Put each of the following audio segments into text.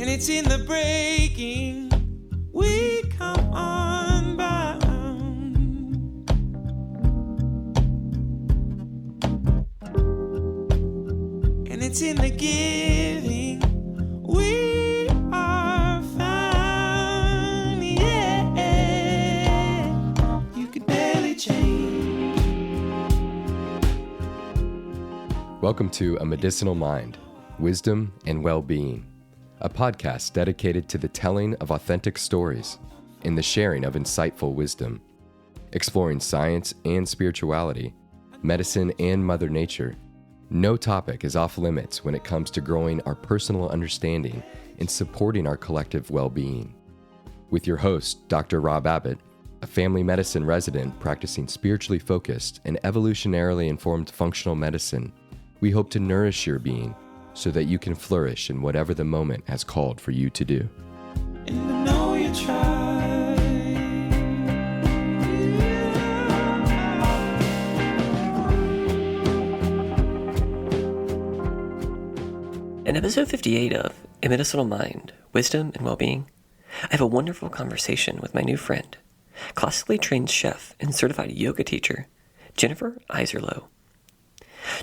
and it's in the breaking. We come unbound, and it's in the giving. We are found, yeah. You could barely change. Welcome to A Medicinal Mind, Wisdom and Wellbeing, a podcast dedicated to the telling of authentic stories and the sharing of insightful wisdom, exploring science and spirituality, medicine and Mother Nature. No topic is off limits when it comes to growing our personal understanding and supporting our collective well-being. With your host, Dr. Rob Abbott, a family medicine resident practicing spiritually focused and evolutionarily informed functional medicine, we hope to nourish your being so that you can flourish in whatever the moment has called for you to do. And I know you tried. In episode 58 of A Medicinal Mind, Wisdom and Wellbeing, I have a wonderful conversation with my new friend, classically trained chef and certified yoga teacher, Jennifer Iserloh.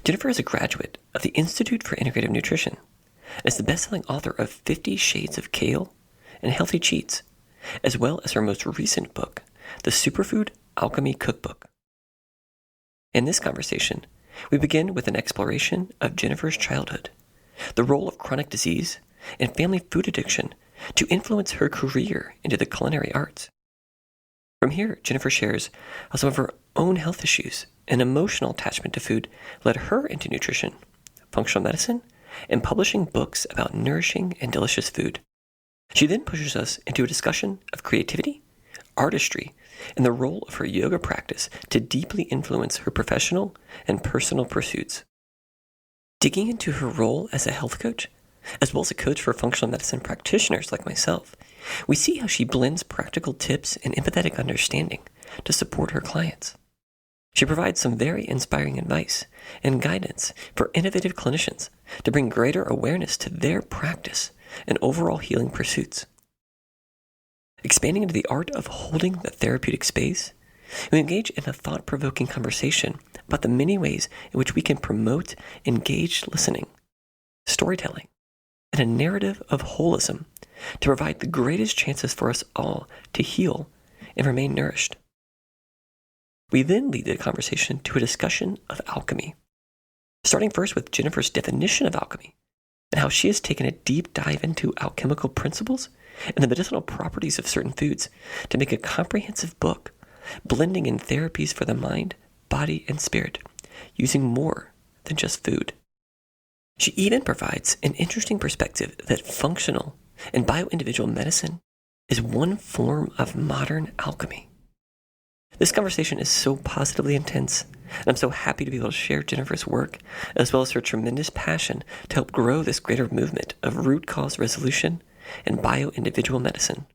Jennifer is a graduate of the Institute for Integrative Nutrition and is the best-selling author of 50 Shades of Kale and Healthy Cheats, as well as her most recent book, the Superfood Alchemy Cookbook. In this conversation, we begin with an exploration of Jennifer's childhood, the role of chronic disease and family food addiction to influence her career into the culinary arts. From here, Jennifer shares how some of her own health issues and emotional attachment to food led her into nutrition, functional medicine, and publishing books about nourishing and delicious food. She then pushes us into a discussion of creativity, artistry, and the role of her yoga practice to deeply influence her professional and personal pursuits. Digging into her role as a health coach, as well as a coach for functional medicine practitioners like myself, we see how she blends practical tips and empathetic understanding to support her clients. She provides some very inspiring advice and guidance for innovative clinicians to bring greater awareness to their practice and overall healing pursuits. Expanding into the art of holding the therapeutic space, we engage in a thought-provoking conversation about the many ways in which we can promote engaged listening, storytelling, and a narrative of holism to provide the greatest chances for us all to heal and remain nourished. We then lead the conversation to a discussion of alchemy, starting first with Jennifer's definition of alchemy and how she has taken a deep dive into alchemical principles and the medicinal properties of certain foods to make a comprehensive book, blending in therapies for the mind, body, and spirit, using more than just food. She even provides an interesting perspective that functional and bioindividual medicine is one form of modern alchemy. This conversation is so positively intense, and I'm so happy to be able to share Jennifer's work, as well as her tremendous passion to help grow this greater movement of root cause resolution and bioindividual medicine.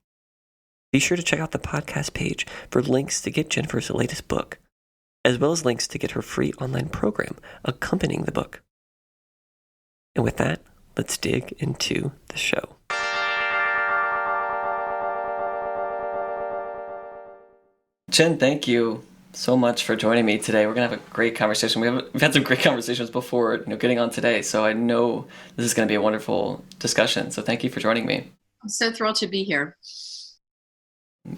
Be sure to check out the podcast page for links to get Jennifer's latest book, as well as links to get her free online program accompanying the book. And with that, let's dig into the show. Jen, thank you so much for joining me today. We're going to have a great conversation. We've had some great conversations before, getting on today, so I know this is going to be a wonderful discussion. So thank you for joining me. I'm so thrilled to be here.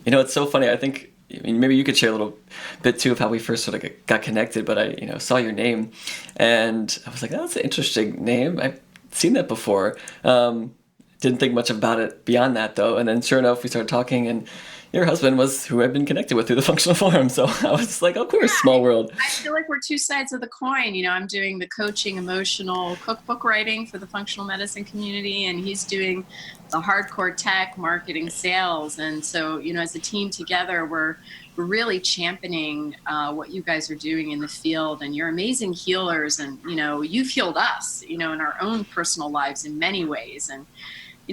It's so funny. I think maybe you could share a little bit too of how we first sort of got connected, but I saw your name and I was like, that's an interesting name. I've seen that before. Didn't think much about it beyond that though. And then sure enough, we started talking and your husband was who I've been connected with through the Functional Forum. So I was like, of course, small world. I feel like we're two sides of the coin. I'm doing the coaching, emotional cookbook writing for the functional medicine community, and he's doing the hardcore tech, marketing, sales. And so, as a team together, we're really championing what you guys are doing in the field. And you're amazing healers. And, you've healed us, in our own personal lives in many ways. And,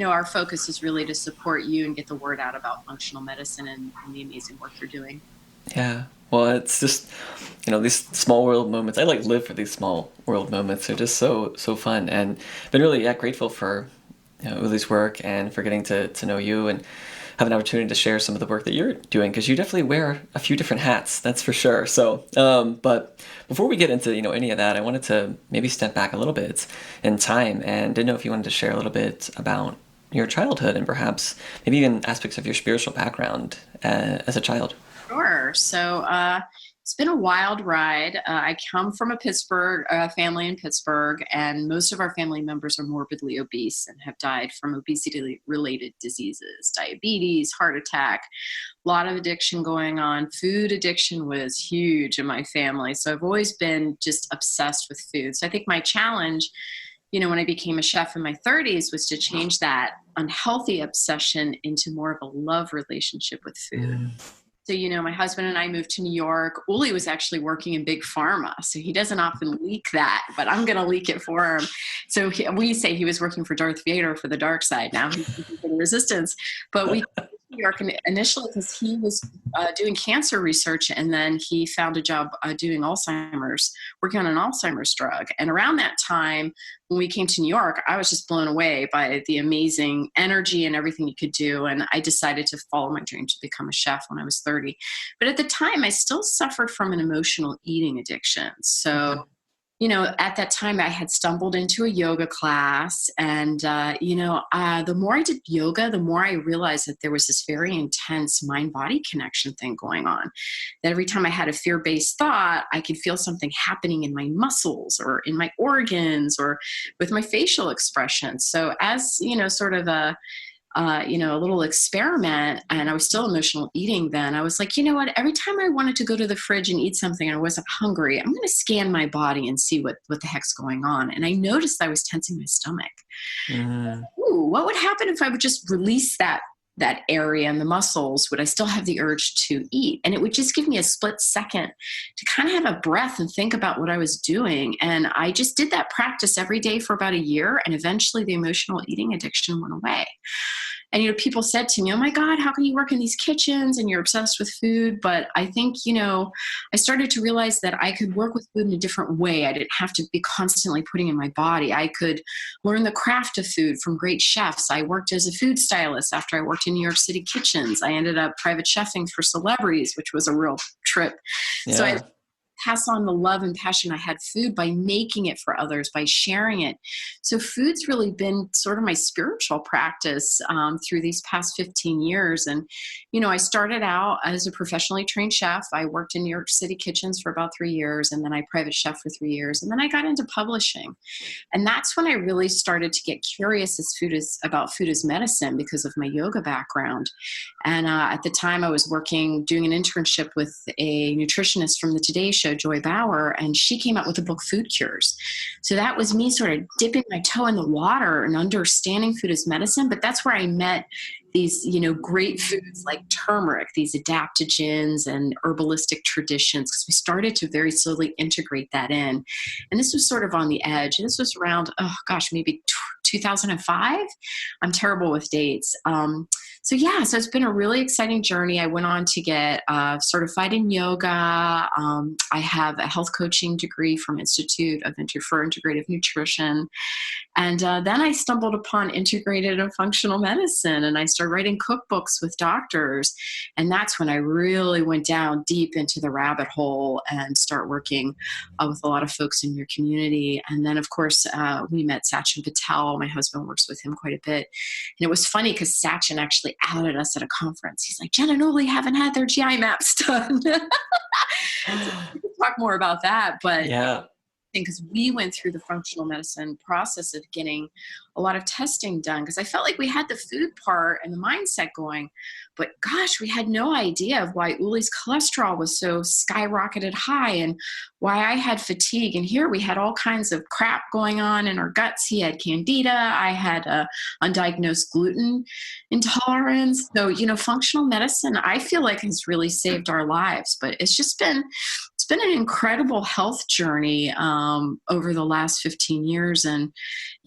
our focus is really to support you and get the word out about functional medicine and the amazing work you're doing. Yeah. Well, it's just, these small world moments. I live for these small world moments. They're just so fun. And been really grateful for, Uli's work and for getting to know you and have an opportunity to share some of the work that you're doing, because you definitely wear a few different hats, that's for sure. So, but before we get into, any of that, I wanted to maybe step back a little bit in time and didn't know if you wanted to share a little bit about your childhood and perhaps maybe even aspects of your spiritual background as a child. Sure. So it's been a wild ride. I come from a family in Pittsburgh, and most of our family members are morbidly obese and have died from obesity-related diseases, diabetes, heart attack, a lot of addiction going on. Food addiction was huge in my family. So I've always been just obsessed with food. So I think my challenge, when I became a chef in my 30s, was to change that unhealthy obsession into more of a love relationship with food. So, my husband and I moved to New York. Uli was actually working in big pharma, so he doesn't often leak that, but I'm going to leak it for him. So we say he was working for Darth Vader for the dark side. Now he's in resistance. But we New York initially because he was doing cancer research, and then he found a job doing Alzheimer's, working on an Alzheimer's drug. And around that time, when we came to New York, I was just blown away by the amazing energy and everything you could do. And I decided to follow my dream to become a chef when I was 30. But at the time, I still suffered from an emotional eating addiction. So at that time I had stumbled into a yoga class, and, the more I did yoga, the more I realized that there was this very intense mind-body connection thing going on. That every time I had a fear-based thought, I could feel something happening in my muscles or in my organs or with my facial expression. So as, sort of a little experiment, and I was still emotional eating then, I was like, what, every time I wanted to go to the fridge and eat something and I wasn't hungry, I'm going to scan my body and see what the heck's going on. And I noticed I was tensing my stomach. Ooh, what would happen if I would just release that area and the muscles? Would I still have the urge to eat? And it would just give me a split second to kind of have a breath and think about what I was doing. And I just did that practice every day for about a year. And eventually the emotional eating addiction went away. And, people said to me, oh my God, how can you work in these kitchens and you're obsessed with food? But I think, I started to realize that I could work with food in a different way. I didn't have to be constantly putting in my body. I could learn the craft of food from great chefs. I worked as a food stylist after I worked in New York City kitchens. I ended up private chefing for celebrities, which was a real trip. Yeah. So I pass on the love and passion I had food by making it for others, by sharing it. So food's really been sort of my spiritual practice through these past 15 years. And, I started out as a professionally trained chef. I worked in New York City kitchens for about 3 years, and then I private chef for 3 years. And then I got into publishing. And that's when I really started to get curious about food as medicine because of my yoga background. And at the time I was doing an internship with a nutritionist from the Today Show, Joy Bauer, and she came out with the book Food Cures. So that was me sort of dipping my toe in the water and understanding food as medicine. But that's where I met these, great foods like turmeric, these adaptogens and herbalistic traditions, because we started to very slowly integrate that in. And this was sort of on the edge. And this was around, maybe 2005. I'm terrible with dates. So it's been a really exciting journey. I went on to get certified in yoga. I have a health coaching degree from Institute for Integrative Nutrition. And then I stumbled upon integrated and functional medicine, and I started writing cookbooks with doctors. And that's when I really went down deep into the rabbit hole and start working with a lot of folks in your community. And then, of course, we met Sachin Patel. My husband works with him quite a bit. And it was funny because Sachin actually outed us at a conference. He's like, Jen and Uli haven't had their GI maps done. So we can talk more about that. But yeah. Because we went through the functional medicine process of getting a lot of testing done, because I felt like we had the food part and the mindset going, but gosh, we had no idea of why Uli's cholesterol was so skyrocketed high and why I had fatigue. And here we had all kinds of crap going on in our guts. He had candida. I had undiagnosed gluten intolerance. So, functional medicine, I feel like has really saved our lives, but it's been an incredible health journey over the last 15 years. And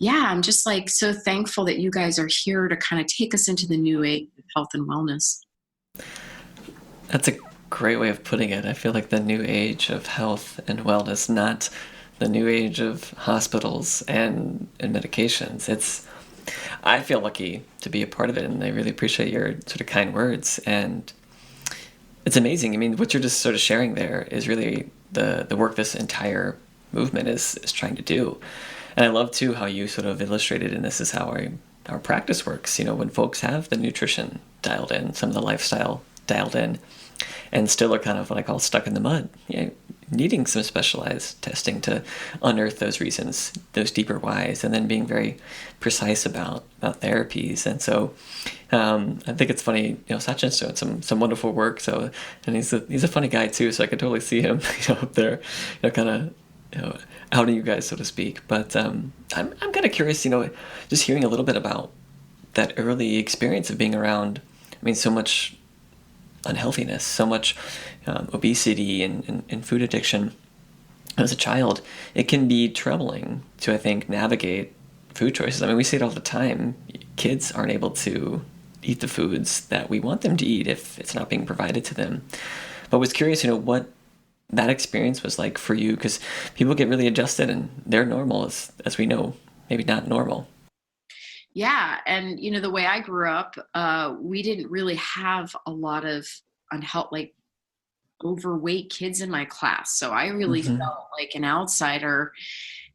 I'm just so thankful that you guys are here to kind of take us into the new age of health and wellness. That's a great way of putting it. I feel like the new age of health and wellness, not the new age of hospitals and medications. I feel lucky to be a part of it, and I really appreciate your sort of kind words. And it's amazing. I mean, what you're just sort of sharing there is really the work this entire movement is trying to do. And I love too how you sort of illustrated, and this is how our practice works. You know, when folks have the nutrition dialed in, some of the lifestyle dialed in, and still are kind of what I call stuck in the mud, you know, needing some specialized testing to unearth those reasons, those deeper whys, and then being very precise about therapies. And so I think it's funny, you know, Sachin's doing some wonderful work. So, and he's a funny guy too, so I could totally see him, you know, up there, you know, kind of, you know, outing you guys, so to speak. But I'm kind of curious, you know, just hearing a little bit about that early experience of being around, I mean, so much unhealthiness, so much obesity and food addiction. As a child, it can be troubling to, I think, navigate food choices. I mean, we see it all the time. Kids aren't able to eat the foods that we want them to eat if it's not being provided to them. But I was curious, you know, what that experience was like for you, because people get really adjusted and they're normal, as we know, maybe not normal. Yeah. And, you know, the way I grew up, we didn't really have a lot of like overweight kids in my class. So I really felt like an outsider.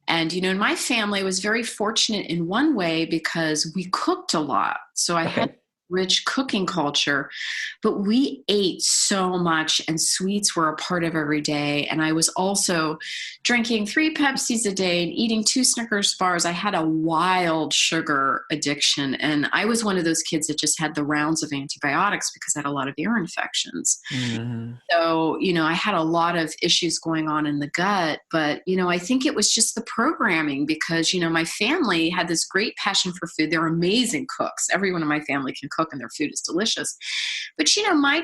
And, you know, in my family, I was very fortunate in one way because we cooked a lot. So I had rich cooking culture, but we ate so much and sweets were a part of every day. And I was also drinking 3 Pepsis a day and eating 2 Snickers bars. I had a wild sugar addiction. And I was one of those kids that just had the rounds of antibiotics because I had a lot of ear infections. Mm-hmm. So, you know, I had a lot of issues going on in the gut, but, you know, I think it was just the programming because, you know, my family had this great passion for food. They're amazing cooks. Everyone in my family can cook and their food is delicious. But, you know, my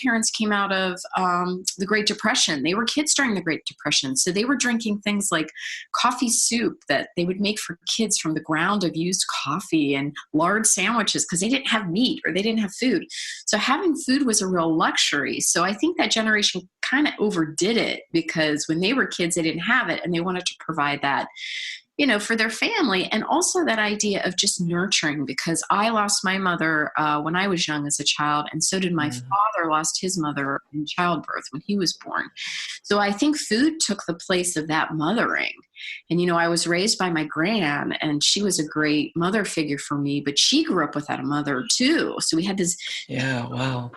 parents came out of the Great Depression. They were kids during the Great Depression. So they were drinking things like coffee soup that they would make for kids from the ground of used coffee and lard sandwiches because they didn't have meat or they didn't have food. So having food was a real luxury. So I think that generation kind of overdid it because when they were kids, they didn't have it and they wanted to provide that, you know, for their family. And also that idea of just nurturing, because I lost my mother when I was young as a child. And so did my father lost his mother in childbirth when he was born. So I think food took the place of that mothering. And, you know, I was raised by my gran and she was a great mother figure for me, but she grew up without a mother too. So we had this, not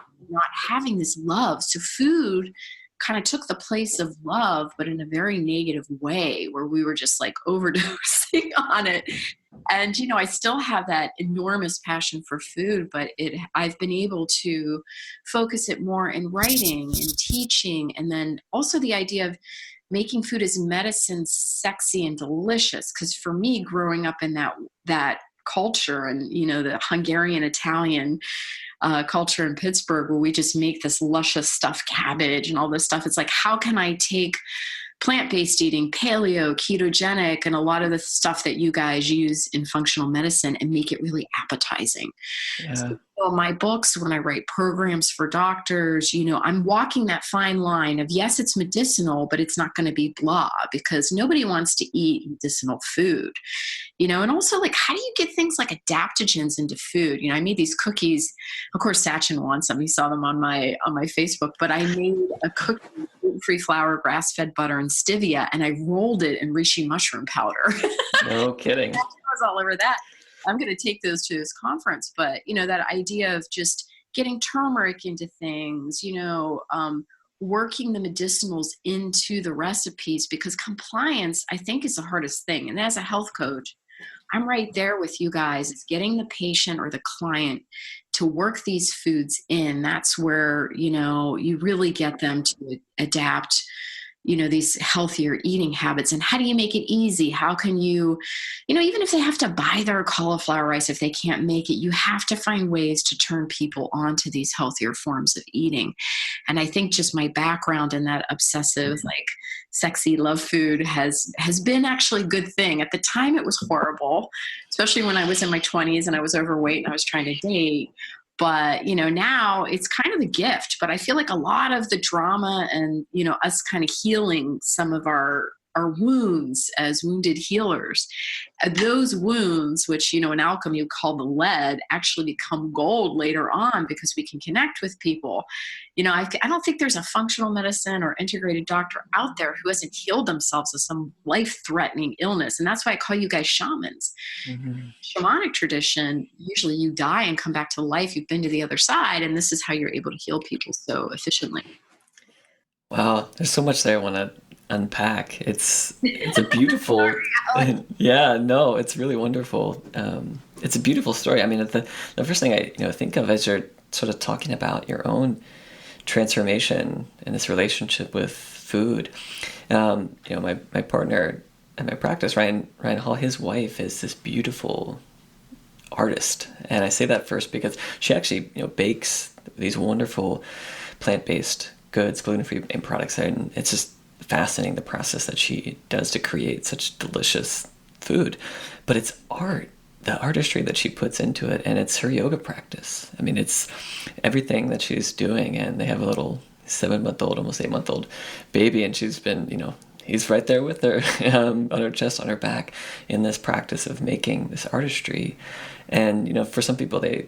having this love. So food kind of took the place of love, but in a very negative way where we were just like overdosing on it. And, you know, I still have that enormous passion for food, but I've been able to focus it more in writing and teaching. And then also the idea of making food as medicine, sexy and delicious. Because for me, growing up in that culture and, you know, the Hungarian Italian culture in Pittsburgh where we just make this luscious stuffed cabbage and all this stuff. It's like, how can I take plant-based eating, paleo, ketogenic, and a lot of the stuff that you guys use in functional medicine and make it really appetizing? Yeah. So my books, when I write programs for doctors, you know, I'm walking that fine line of, yes, it's medicinal, but it's not going to be blah because nobody wants to eat medicinal food, you know, and also like, how do you get things like adaptogens into food? You know, I made these cookies. Of course, Sachin wants them. He saw them on my Facebook, but I made a cookie, gluten-free flour, grass-fed butter, and stevia, and I rolled it in reishi mushroom powder. No kidding. I was all over that. I'm going to take those to this conference, but you know, that idea of just getting turmeric into things, you know, working the medicinals into the recipes, because compliance, I think, is the hardest thing. And as a health coach, I'm right there with you guys. It's getting the patient or the client to work these foods in. That's where, you know, you really get them to adapt, you know, these healthier eating habits. And how do you make it easy? How can you, you know, even if they have to buy their cauliflower rice, if they can't make it, you have to find ways to turn people onto these healthier forms of eating. And I think just my background in that obsessive, like sexy love food has been actually a good thing. At the time it was horrible, especially when I was in my 20s and I was overweight and I was trying to date. But, you know, now it's kind of a gift, but I feel like a lot of the drama and, you know, us kind of healing some of our our wounds as wounded healers. Those wounds, which, you know, in alchemy you call the lead, actually become gold later on because we can connect with people. You know, I don't think there's a functional medicine or integrated doctor out there who hasn't healed themselves of some life-threatening illness. And that's why I call you guys shamans. Mm-hmm. Shamanic tradition, usually you die and come back to life. You've been to the other side, and this is how you're able to heal people so efficiently. Wow, there's so much there I want to unpack. It's a beautiful, yeah, no, it's really wonderful. It's a beautiful story. I mean, the first thing I think of as you're sort of talking about your own transformation and this relationship with food. My partner in my practice, Ryan Hall, his wife is this beautiful artist, and I say that first because she actually bakes these wonderful plant-based goods, gluten-free products, and it's just fascinating the process that she does to create such delicious food. But it's art, the artistry that she puts into it, and it's her yoga practice. I mean, it's everything that she's doing, and they have a little 7-month-old, almost 8-month-old baby, and she's been, he's right there with her on her chest, on her back, in this practice of making this artistry. And, for some people, they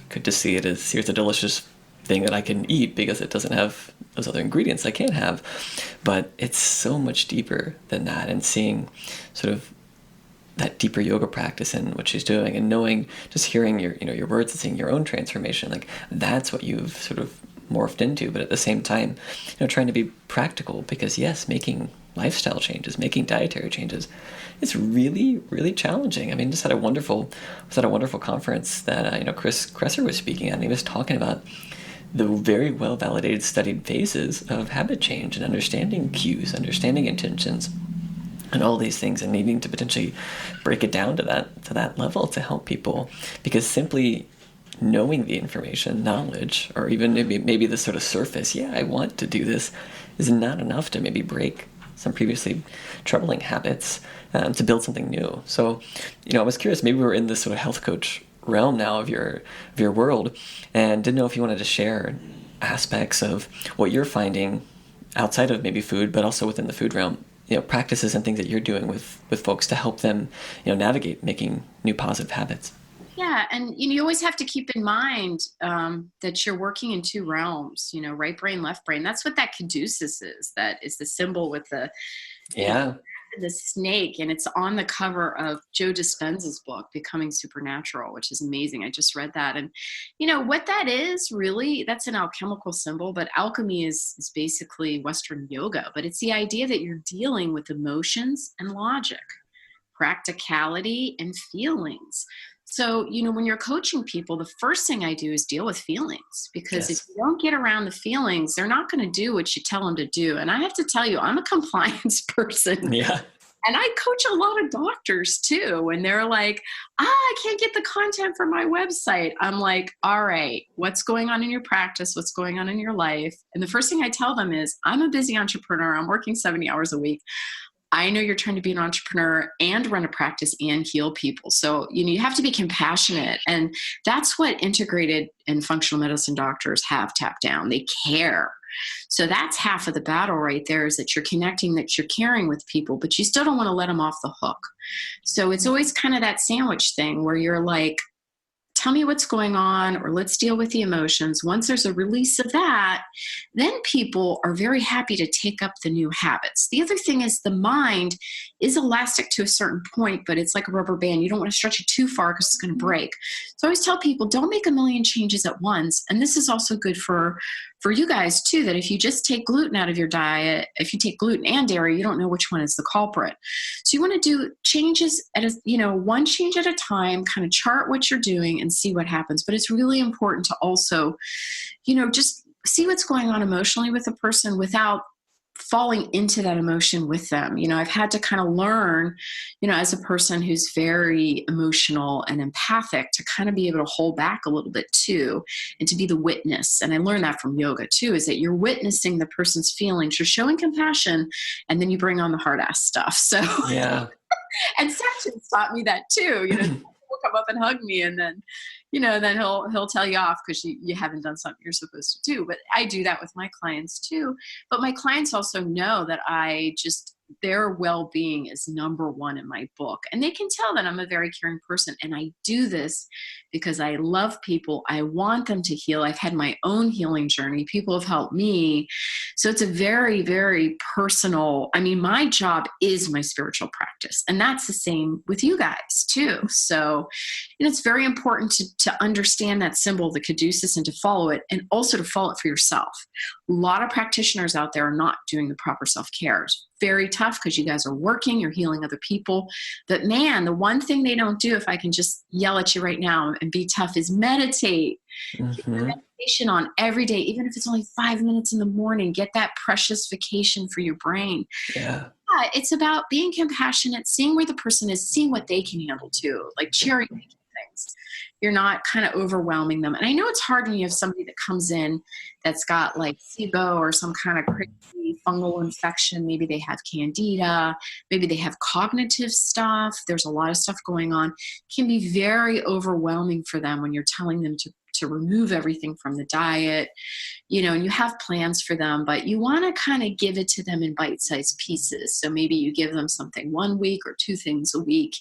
could just see it as, here's a delicious thing that I can eat because it doesn't have those other ingredients I can't have. But it's so much deeper than that, and seeing sort of that deeper yoga practice in what she's doing, and knowing, just hearing your words and seeing your own transformation, like that's what you've sort of morphed into. But at the same time, trying to be practical, because yes, making lifestyle changes, making dietary changes, it's really, really challenging. I mean, was at a wonderful conference that Chris Kresser was speaking at, and he was talking about the very well validated, studied phases of habit change and understanding cues, understanding intentions, and all these things, and needing to potentially break it down to that level to help people. Because simply knowing the information, knowledge, or even maybe the sort of surface, I want to do this, is not enough to maybe break some previously troubling habits, to build something new. So, I was curious, maybe we're in this sort of health coach realm now of your world, and didn't know if you wanted to share aspects of what you're finding outside of maybe food, but also within the food realm, practices and things that you're doing with folks to help them, navigate making new positive habits. Yeah, and you always have to keep in mind that you're working in two realms, right brain, left brain. That's what that caduceus is. That is the symbol with the the snake, and it's on the cover of Joe Dispenza's book, Becoming Supernatural, which is amazing. I just read that. And what that is really, that's an alchemical symbol, but alchemy is basically Western yoga. But it's the idea that you're dealing with emotions and logic, practicality and feelings. So, when you're coaching people, the first thing I do is deal with feelings, because if you don't get around the feelings, they're not going to do what you tell them to do. And I have to tell you, I'm a compliance person. Yeah. And I coach a lot of doctors too. And they're like, I can't get the content for my website. I'm like, all right, what's going on in your practice? What's going on in your life? And the first thing I tell them is, I'm a busy entrepreneur. I'm working 70 hours a week. I know you're trying to be an entrepreneur and run a practice and heal people. So, you have to be compassionate. And that's what integrated and functional medicine doctors have tapped down. They care. So that's half of the battle right there, is that you're connecting, that you're caring with people, but you still don't want to let them off the hook. So it's always kind of that sandwich thing where you're like, tell me what's going on, or let's deal with the emotions. Once there's a release of that, then people are very happy to take up the new habits. The other thing is, the mind is elastic to a certain point, but it's like a rubber band. You don't want to stretch it too far because it's going to break. So I always tell people, don't make a million changes at once. And this is also good for you guys too, that if you just take gluten out of your diet, if you take gluten and dairy, you don't know which one is the culprit. So you want to do changes at one change at a time, kind of chart what you're doing and see what happens. But it's really important to also, just see what's going on emotionally with a person without falling into that emotion with them. I've had to kind of learn, as a person who's very emotional and empathic, to kind of be able to hold back a little bit too, and to be the witness. And I learned that from yoga too, is that you're witnessing the person's feelings, you're showing compassion, and then you bring on the hard ass stuff. So Yeah. and Sachin's taught me that too. People come up and hug me, and then then he'll tell you off because you haven't done something you're supposed to do. But I do that with my clients too. But my clients also know that I just their well-being is number one in my book. And they can tell that I'm a very caring person. And I do this because I love people. I want them to heal. I've had my own healing journey. People have helped me. So it's a very, very personal, I mean, my job is my spiritual practice. And that's the same with you guys too. So, it's very important to understand that symbol, the caduceus, and to follow it, and also to follow it for yourself. A lot of practitioners out there are not doing the proper self-care. It's very tough because you guys are working, you're healing other people. But man, the one thing they don't do, if I can just yell at you right now and be tough, is meditate. Get your meditation on every day, even if it's only 5 minutes in the morning. Get that precious vacation for your brain. Yeah. It's about being compassionate, seeing where the person is, seeing what they can handle too, like cherry picking things. You're not kind of overwhelming them. And I know it's hard when you have somebody that comes in that's got like SIBO or some kind of crazy fungal infection. Maybe they have candida. Maybe they have cognitive stuff. There's a lot of stuff going on. It can be very overwhelming for them when you're telling them to remove everything from the diet, and you have plans for them, but you want to kind of give it to them in bite-sized pieces. So maybe you give them something 1 week or 2 things a week.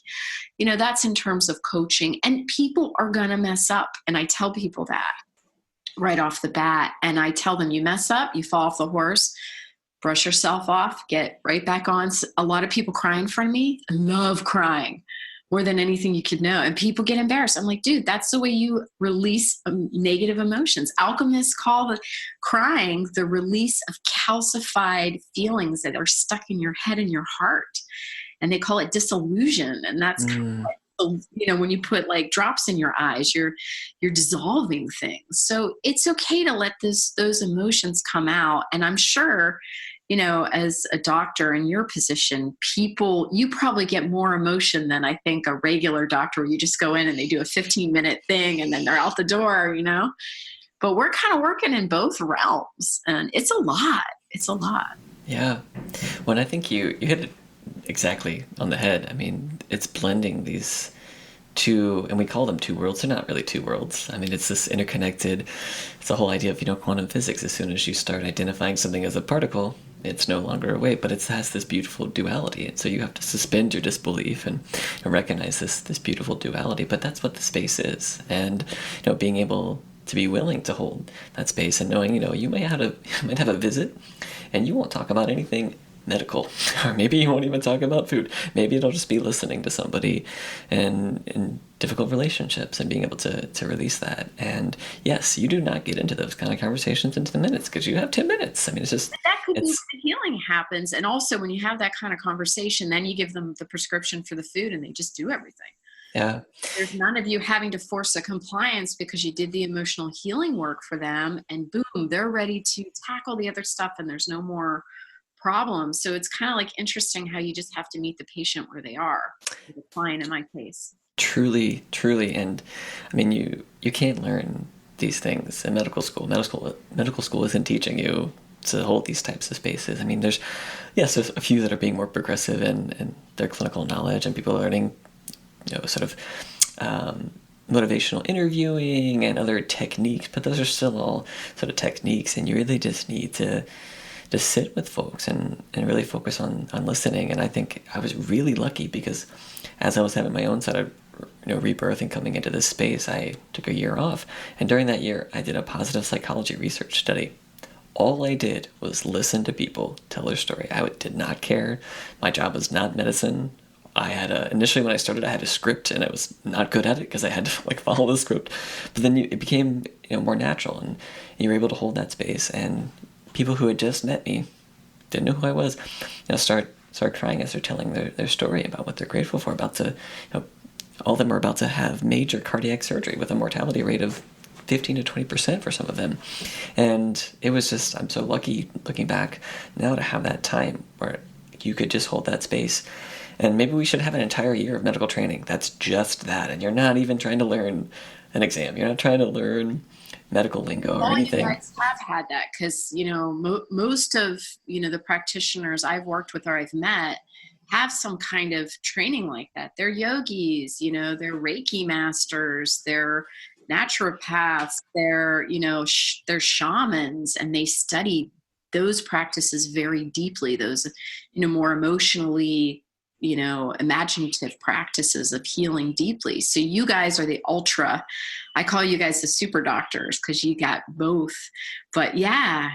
That's in terms of coaching. And people are going to mess up. And I tell people that right off the bat. And I tell them, you mess up, you fall off the horse, brush yourself off, get right back on. A lot of people cry in front of me. I love crying more than anything you could know. And people get embarrassed. I'm like, dude, that's the way you release negative emotions. Alchemists call the crying the release of calcified feelings that are stuck in your head and your heart. And they call it disillusion. And that's kind of like, when you put like drops in your eyes, you're dissolving things. So it's okay to let those emotions come out. And I'm sure, as a doctor in your position, you probably get more emotion than I think a regular doctor, where you just go in and they do a 15-minute thing and then they're out the door, But we're kind of working in both realms, and it's a lot. It's a lot. Yeah. Well, I think you hit it exactly on the head. I mean, it's blending these two, and we call them two worlds. They're not really two worlds. I mean, it's this interconnected, it's the whole idea of, quantum physics. As soon as you start identifying something as a particle, it's no longer a wave, but it has this beautiful duality. And so you have to suspend your disbelief and recognize this beautiful duality. But that's what the space is. And, being able to be willing to hold that space and knowing, you might have a visit and you won't talk about anything medical, or maybe you won't even talk about food. Maybe it'll just be listening to somebody and in difficult relationships and being able to release that. And yes, you do not get into those kind of conversations into the minutes because you have 10 minutes. I mean, it's just... That could be where the healing happens. And also when you have that kind of conversation, then you give them the prescription for the food and they just do everything. Yeah. There's none of you having to force a compliance because you did the emotional healing work for them, and boom, they're ready to tackle the other stuff and there's no more problems. So it's kind of like interesting how you just have to meet the patient where they are, the client in my case. Truly. And I mean, you can't learn these things in medical school. Medical school isn't teaching you to hold these types of spaces. I mean, there's a few that are being more progressive in their clinical knowledge, and people are learning, sort of motivational interviewing and other techniques, but those are still all sort of techniques, and you really just need to sit with folks and really focus on listening. And I think I was really lucky because as I was having my own sort of rebirth and coming into this space, I took a year off, and during that year I did a positive psychology research study. All I did was listen to people tell their story. I did not care. My job was not medicine. I had initially when I started, I had a script, and I was not good at it because I had to follow the script. But then it became more natural, and you were able to hold that space. And people who had just met me, didn't know who I was, start crying as they're telling their story about what they're grateful for. All of them are about to have major cardiac surgery with a mortality rate of 15 to 20% for some of them. And it was just, I'm so lucky looking back now to have that time where you could just hold that space. And maybe we should have an entire year of medical training that's just that. And you're not even trying to learn an exam. You're not trying to learn medical lingo or anything. You guys have had that because, most of, the practitioners I've worked with or I've met have some kind of training like that. They're yogis, they're Reiki masters, they're naturopaths, they're, they're shamans, and they study those practices very deeply, those, more emotionally, imaginative practices of healing deeply. So you guys are the ultra, I call you guys the super doctors because you got both. But yeah.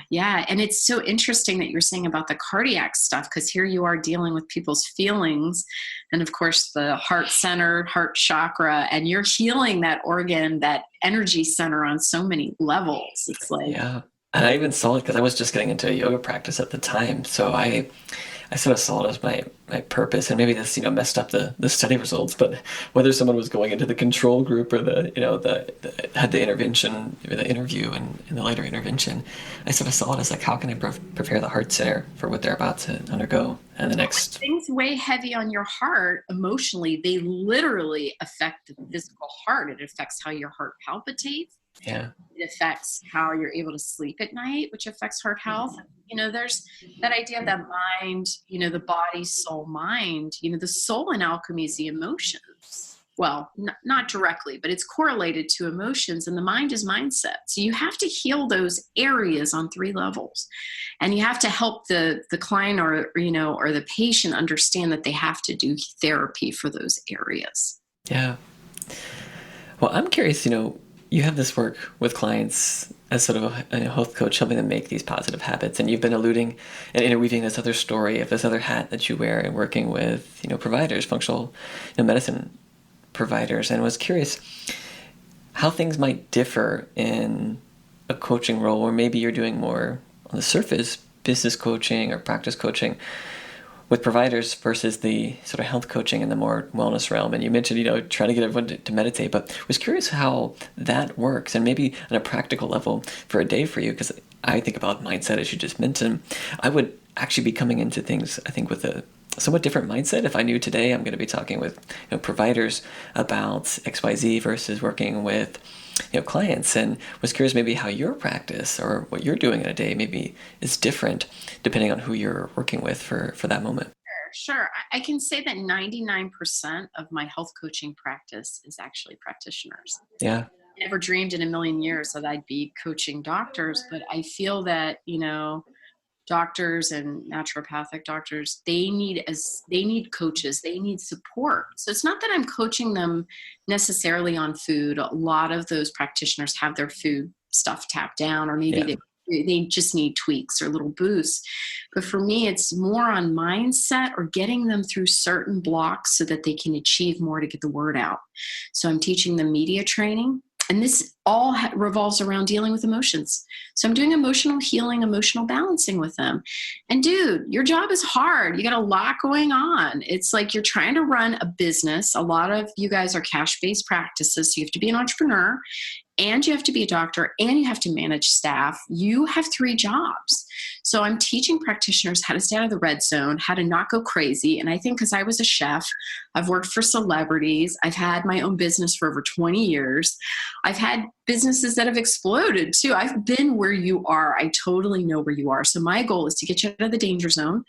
And it's so interesting that you're saying about the cardiac stuff, because here you are dealing with people's feelings and of course the heart center, heart chakra, and you're healing that organ, that energy center on so many levels. It's like, Yeah. And I even saw it because I was just getting into a yoga practice at the time. So I sort of saw it as my purpose, and maybe this, messed up the study results, but whether someone was going into the control group or had the intervention, the interview and the later intervention, I sort of saw it as like, how can I prepare the heart center for what they're about to undergo? And the next things weigh heavy on your heart emotionally, they literally affect the physical heart. It affects how your heart palpitates. Yeah. It affects how you're able to sleep at night, which affects heart health. There's that idea of that mind, the body, soul, mind. The soul in alchemy is the emotions. Well, not directly, but it's correlated to emotions, and the mind is mindset. So you have to heal those areas on 3 levels, and you have to help the client or the patient understand that they have to do therapy for those areas. Yeah. Well, I'm curious, you have this work with clients as sort of a health coach, helping them make these positive habits. And you've been alluding and interweaving this other story of this other hat that you wear and working with, providers, functional medicine providers. And I was curious how things might differ in a coaching role, or maybe you're doing more on the surface, business coaching or practice coaching with providers versus the sort of health coaching in the more wellness realm. And you mentioned, trying to get everyone to meditate, but I was curious how that works, and maybe on a practical level for a day for you, because I think about mindset, as you just mentioned. I would actually be coming into things, I think, with a somewhat different mindset if I knew today I'm going to be talking with providers about XYZ versus working with clients, and was curious maybe how your practice or what you're doing in a day maybe is different depending on who you're working with for that moment. Sure. I can say that 99% of my health coaching practice is actually practitioners. Yeah. I never dreamed in a million years that I'd be coaching doctors, but I feel that, doctors and naturopathic doctors, they need coaches, they need support. So it's not that I'm coaching them necessarily on food. A lot of those practitioners have their food stuff tapped down, or maybe they just need tweaks or little boosts. But for me, it's more on mindset or getting them through certain blocks so that they can achieve more to get the word out. So I'm teaching them media training. And this all revolves around dealing with emotions. So I'm doing emotional healing, emotional balancing with them. And dude, your job is hard. You got a lot going on. It's like you're trying to run a business. A lot of you guys are cash-based practices. So you have to be an entrepreneur, and you have to be a doctor, and you have to manage staff. You have 3 jobs. So I'm teaching practitioners how to stay out of the red zone, how to not go crazy. And I think because I was a chef, I've worked for celebrities. I've had my own business for over 20 years. I've had businesses that have exploded too. I've been where you are. I totally know where you are. So my goal is to get you out of the danger zone.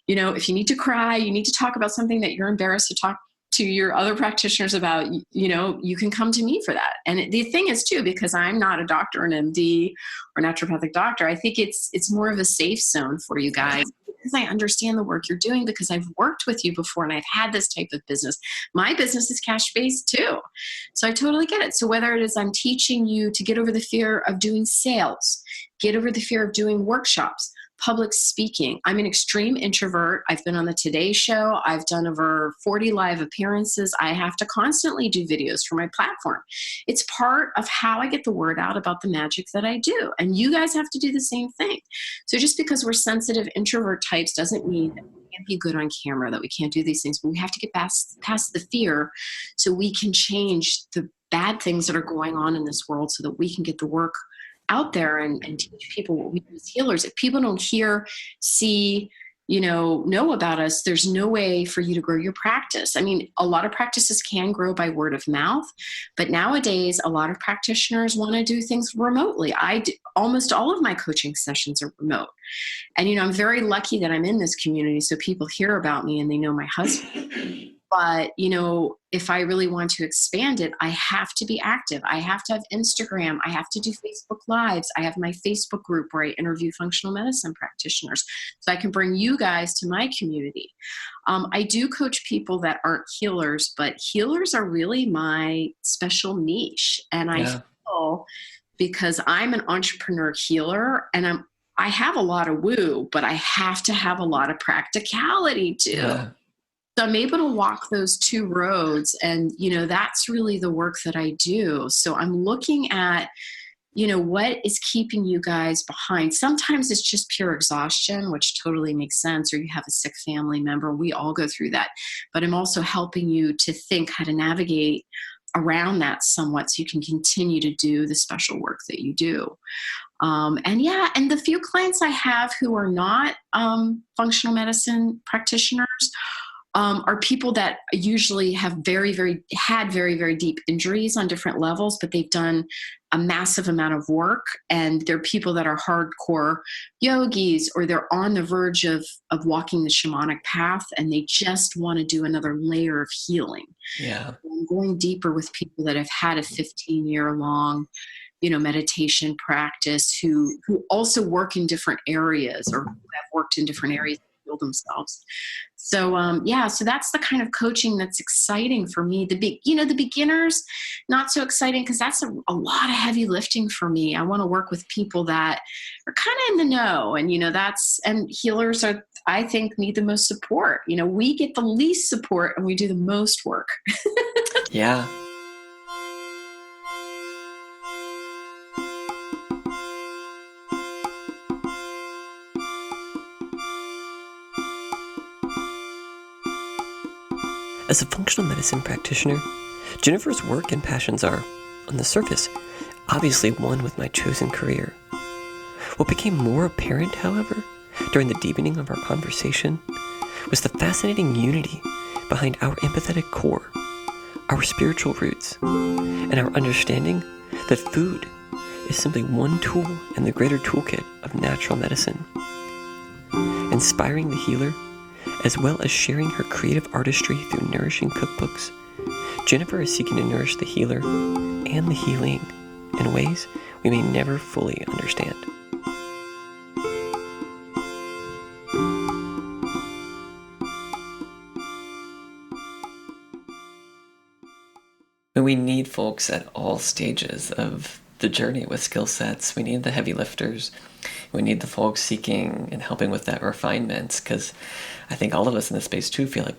If you need to cry, you need to talk about something that you're embarrassed to talk to your other practitioners about, you can come to me for that. And the thing is too, because I'm not a doctor, an MD or naturopathic doctor, I think it's more of a safe zone for you guys, because I understand the work you're doing, because I've worked with you before and I've had this type of business. My business is cash-based too. So I totally get it. So whether it is I'm teaching you to get over the fear of doing sales, get over the fear of doing workshops, public speaking. I'm an extreme introvert. I've been on the Today Show. I've done over 40 live appearances. I have to constantly do videos for my platform. It's part of how I get the word out about the magic that I do. And you guys have to do the same thing. So just because we're sensitive introvert types doesn't mean that we can't be good on camera, that we can't do these things. But we have to get past the fear so we can change the bad things that are going on in this world, so that we can get the work out there and teach people what we do as healers. If people don't hear, see, know about us, there's no way for you to grow your practice. I mean, a lot of practices can grow by word of mouth, but nowadays a lot of practitioners want to do things remotely. Almost all of my coaching sessions are remote. And, I'm very lucky that I'm in this community, so people hear about me and they know my husband. But, if I really want to expand it, I have to be active. I have to have Instagram. I have to do Facebook Lives. I have my Facebook group where I interview functional medicine practitioners so I can bring you guys to my community. I do coach people that aren't healers, but healers are really my special niche. And I feel, because I'm an entrepreneur healer, and I have a lot of woo, but I have to have a lot of practicality too. Yeah. So I'm able to walk those two roads, and, that's really the work that I do. So I'm looking at, what is keeping you guys behind? Sometimes it's just pure exhaustion, which totally makes sense, or you have a sick family member. We all go through that. But I'm also helping you to think how to navigate around that somewhat so you can continue to do the special work that you do. And the few clients I have who are not functional medicine practitioners are people that usually have very, very deep injuries on different levels, but they've done a massive amount of work. And they're people that are hardcore yogis, or they're on the verge of walking the shamanic path, and they just want to do another layer of healing. Yeah. I'm going deeper with people that have had a 15-year-long meditation practice, who also work in different areas, or who have worked in different areas to heal themselves. So, so that's the kind of coaching that's exciting for me. The beginners, not so exciting, because that's a lot of heavy lifting for me. I want to work with people that are kind of in the know, and, and healers are, I think, need the most support. We get the least support and we do the most work. Yeah. As a functional medicine practitioner, Jennifer's work and passions are, on the surface, obviously one with my chosen career. What became more apparent, however, during the deepening of our conversation, was the fascinating unity behind our empathetic core, our spiritual roots, and our understanding that food is simply one tool in the greater toolkit of natural medicine. Inspiring the healer, as well as sharing her creative artistry through nourishing cookbooks, Jennifer is seeking to nourish the healer and the healing in ways we may never fully understand. And we need folks at all stages of the journey with skill sets. We need the heavy lifters. We need the folks seeking and helping with that refinement, because I think all of us in this space too feel like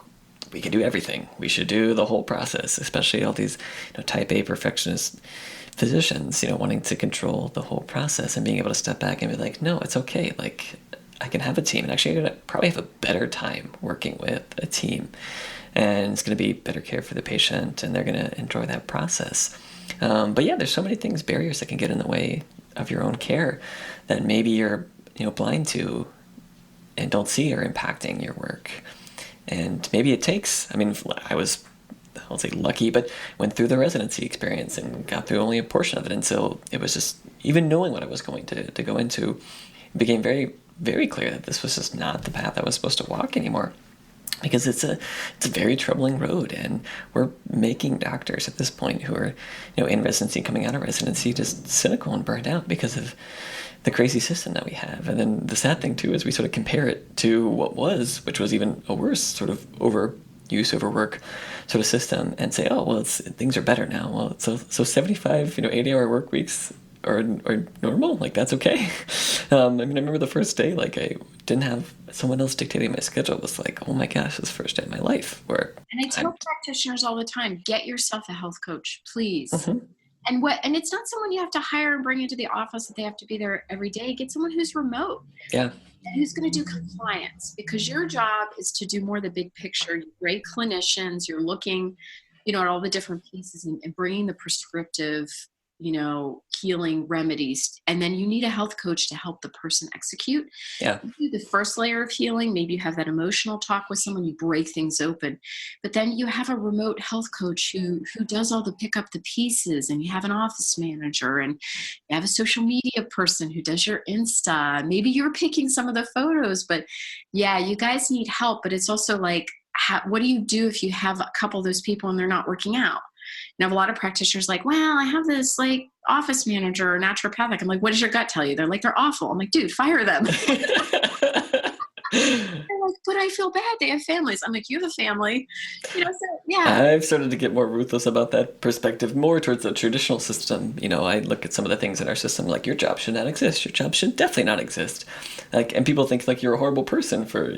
we can do everything. We should do the whole process, especially all these type A perfectionist physicians, wanting to control the whole process, and being able to step back and be like, no, it's okay. Like, I can have a team, and actually I'm going to probably have a better time working with a team, and it's going to be better care for the patient, and they're going to enjoy that process. But yeah, there's so many things, barriers that can get in the way of your own care that maybe you're blind to and don't see are impacting your work. And maybe it takes, I was, I'll say lucky, but went through the residency experience and got through only a portion of it. And so it was just, even knowing what I was going to go into, it became very, very clear that this was just not the path I was supposed to walk anymore. Because it's a very troubling road, and we're making doctors at this point who are, in residency, coming out of residency, just cynical and burned out because of the crazy system that we have. And then the sad thing too is we sort of compare it to what was, which was even a worse sort of overuse, overwork sort of system, and say, oh well, things are better now. Well, so 75 80-hour work weeks are normal, like that's okay. I remember the first day, like I didn't have someone else dictating my schedule. It was like, oh my gosh, this is the first day of my life where. And I tell practitioners all the time, get yourself a health coach, please. Mm-hmm. And it's not someone you have to hire and bring into the office that they have to be there every day. Get someone who's remote. Yeah. And who's going to do compliance, because your job is to do more the big picture. You're great clinicians. You're looking, at all the different pieces and bringing the prescriptive, healing remedies. And then you need a health coach to help the person execute. Yeah. You do the first layer of healing. Maybe you have that emotional talk with someone, you break things open. But then you have a remote health coach who does all the pick up the pieces, and you have an office manager, and you have a social media person who does your Insta. Maybe you're picking some of the photos, but yeah, you guys need help. But it's also like, what do you do if you have a couple of those people and they're not working out? You have a lot of practitioners like, well, I have this like office manager or naturopathic. I'm like, what does your gut tell you? They're like, they're awful. I'm like, dude, fire them. They're like, but I feel bad. They have families. I'm like, you have a family. So yeah. I've started to get more ruthless about that perspective, more towards the traditional system. I look at some of the things in our system, like your job should not exist. Your job should definitely not exist. And people think like you're a horrible person for,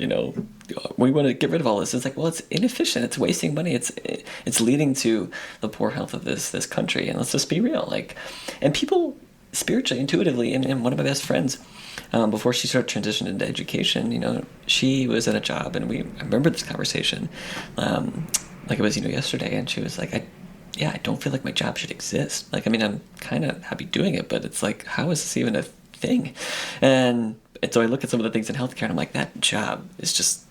we want to get rid of all this. It's like, well, it's inefficient. It's wasting money. It's leading to the poor health of this country. And let's just be real. And people spiritually, intuitively, and one of my best friends, before she started transitioning into education, she was at a job, and I remember this conversation, like it was, yesterday, and she was like, I don't feel like my job should exist. I'm kind of happy doing it, but it's like, how is this even a thing? And so I look at some of the things in healthcare, and I'm like, that job is just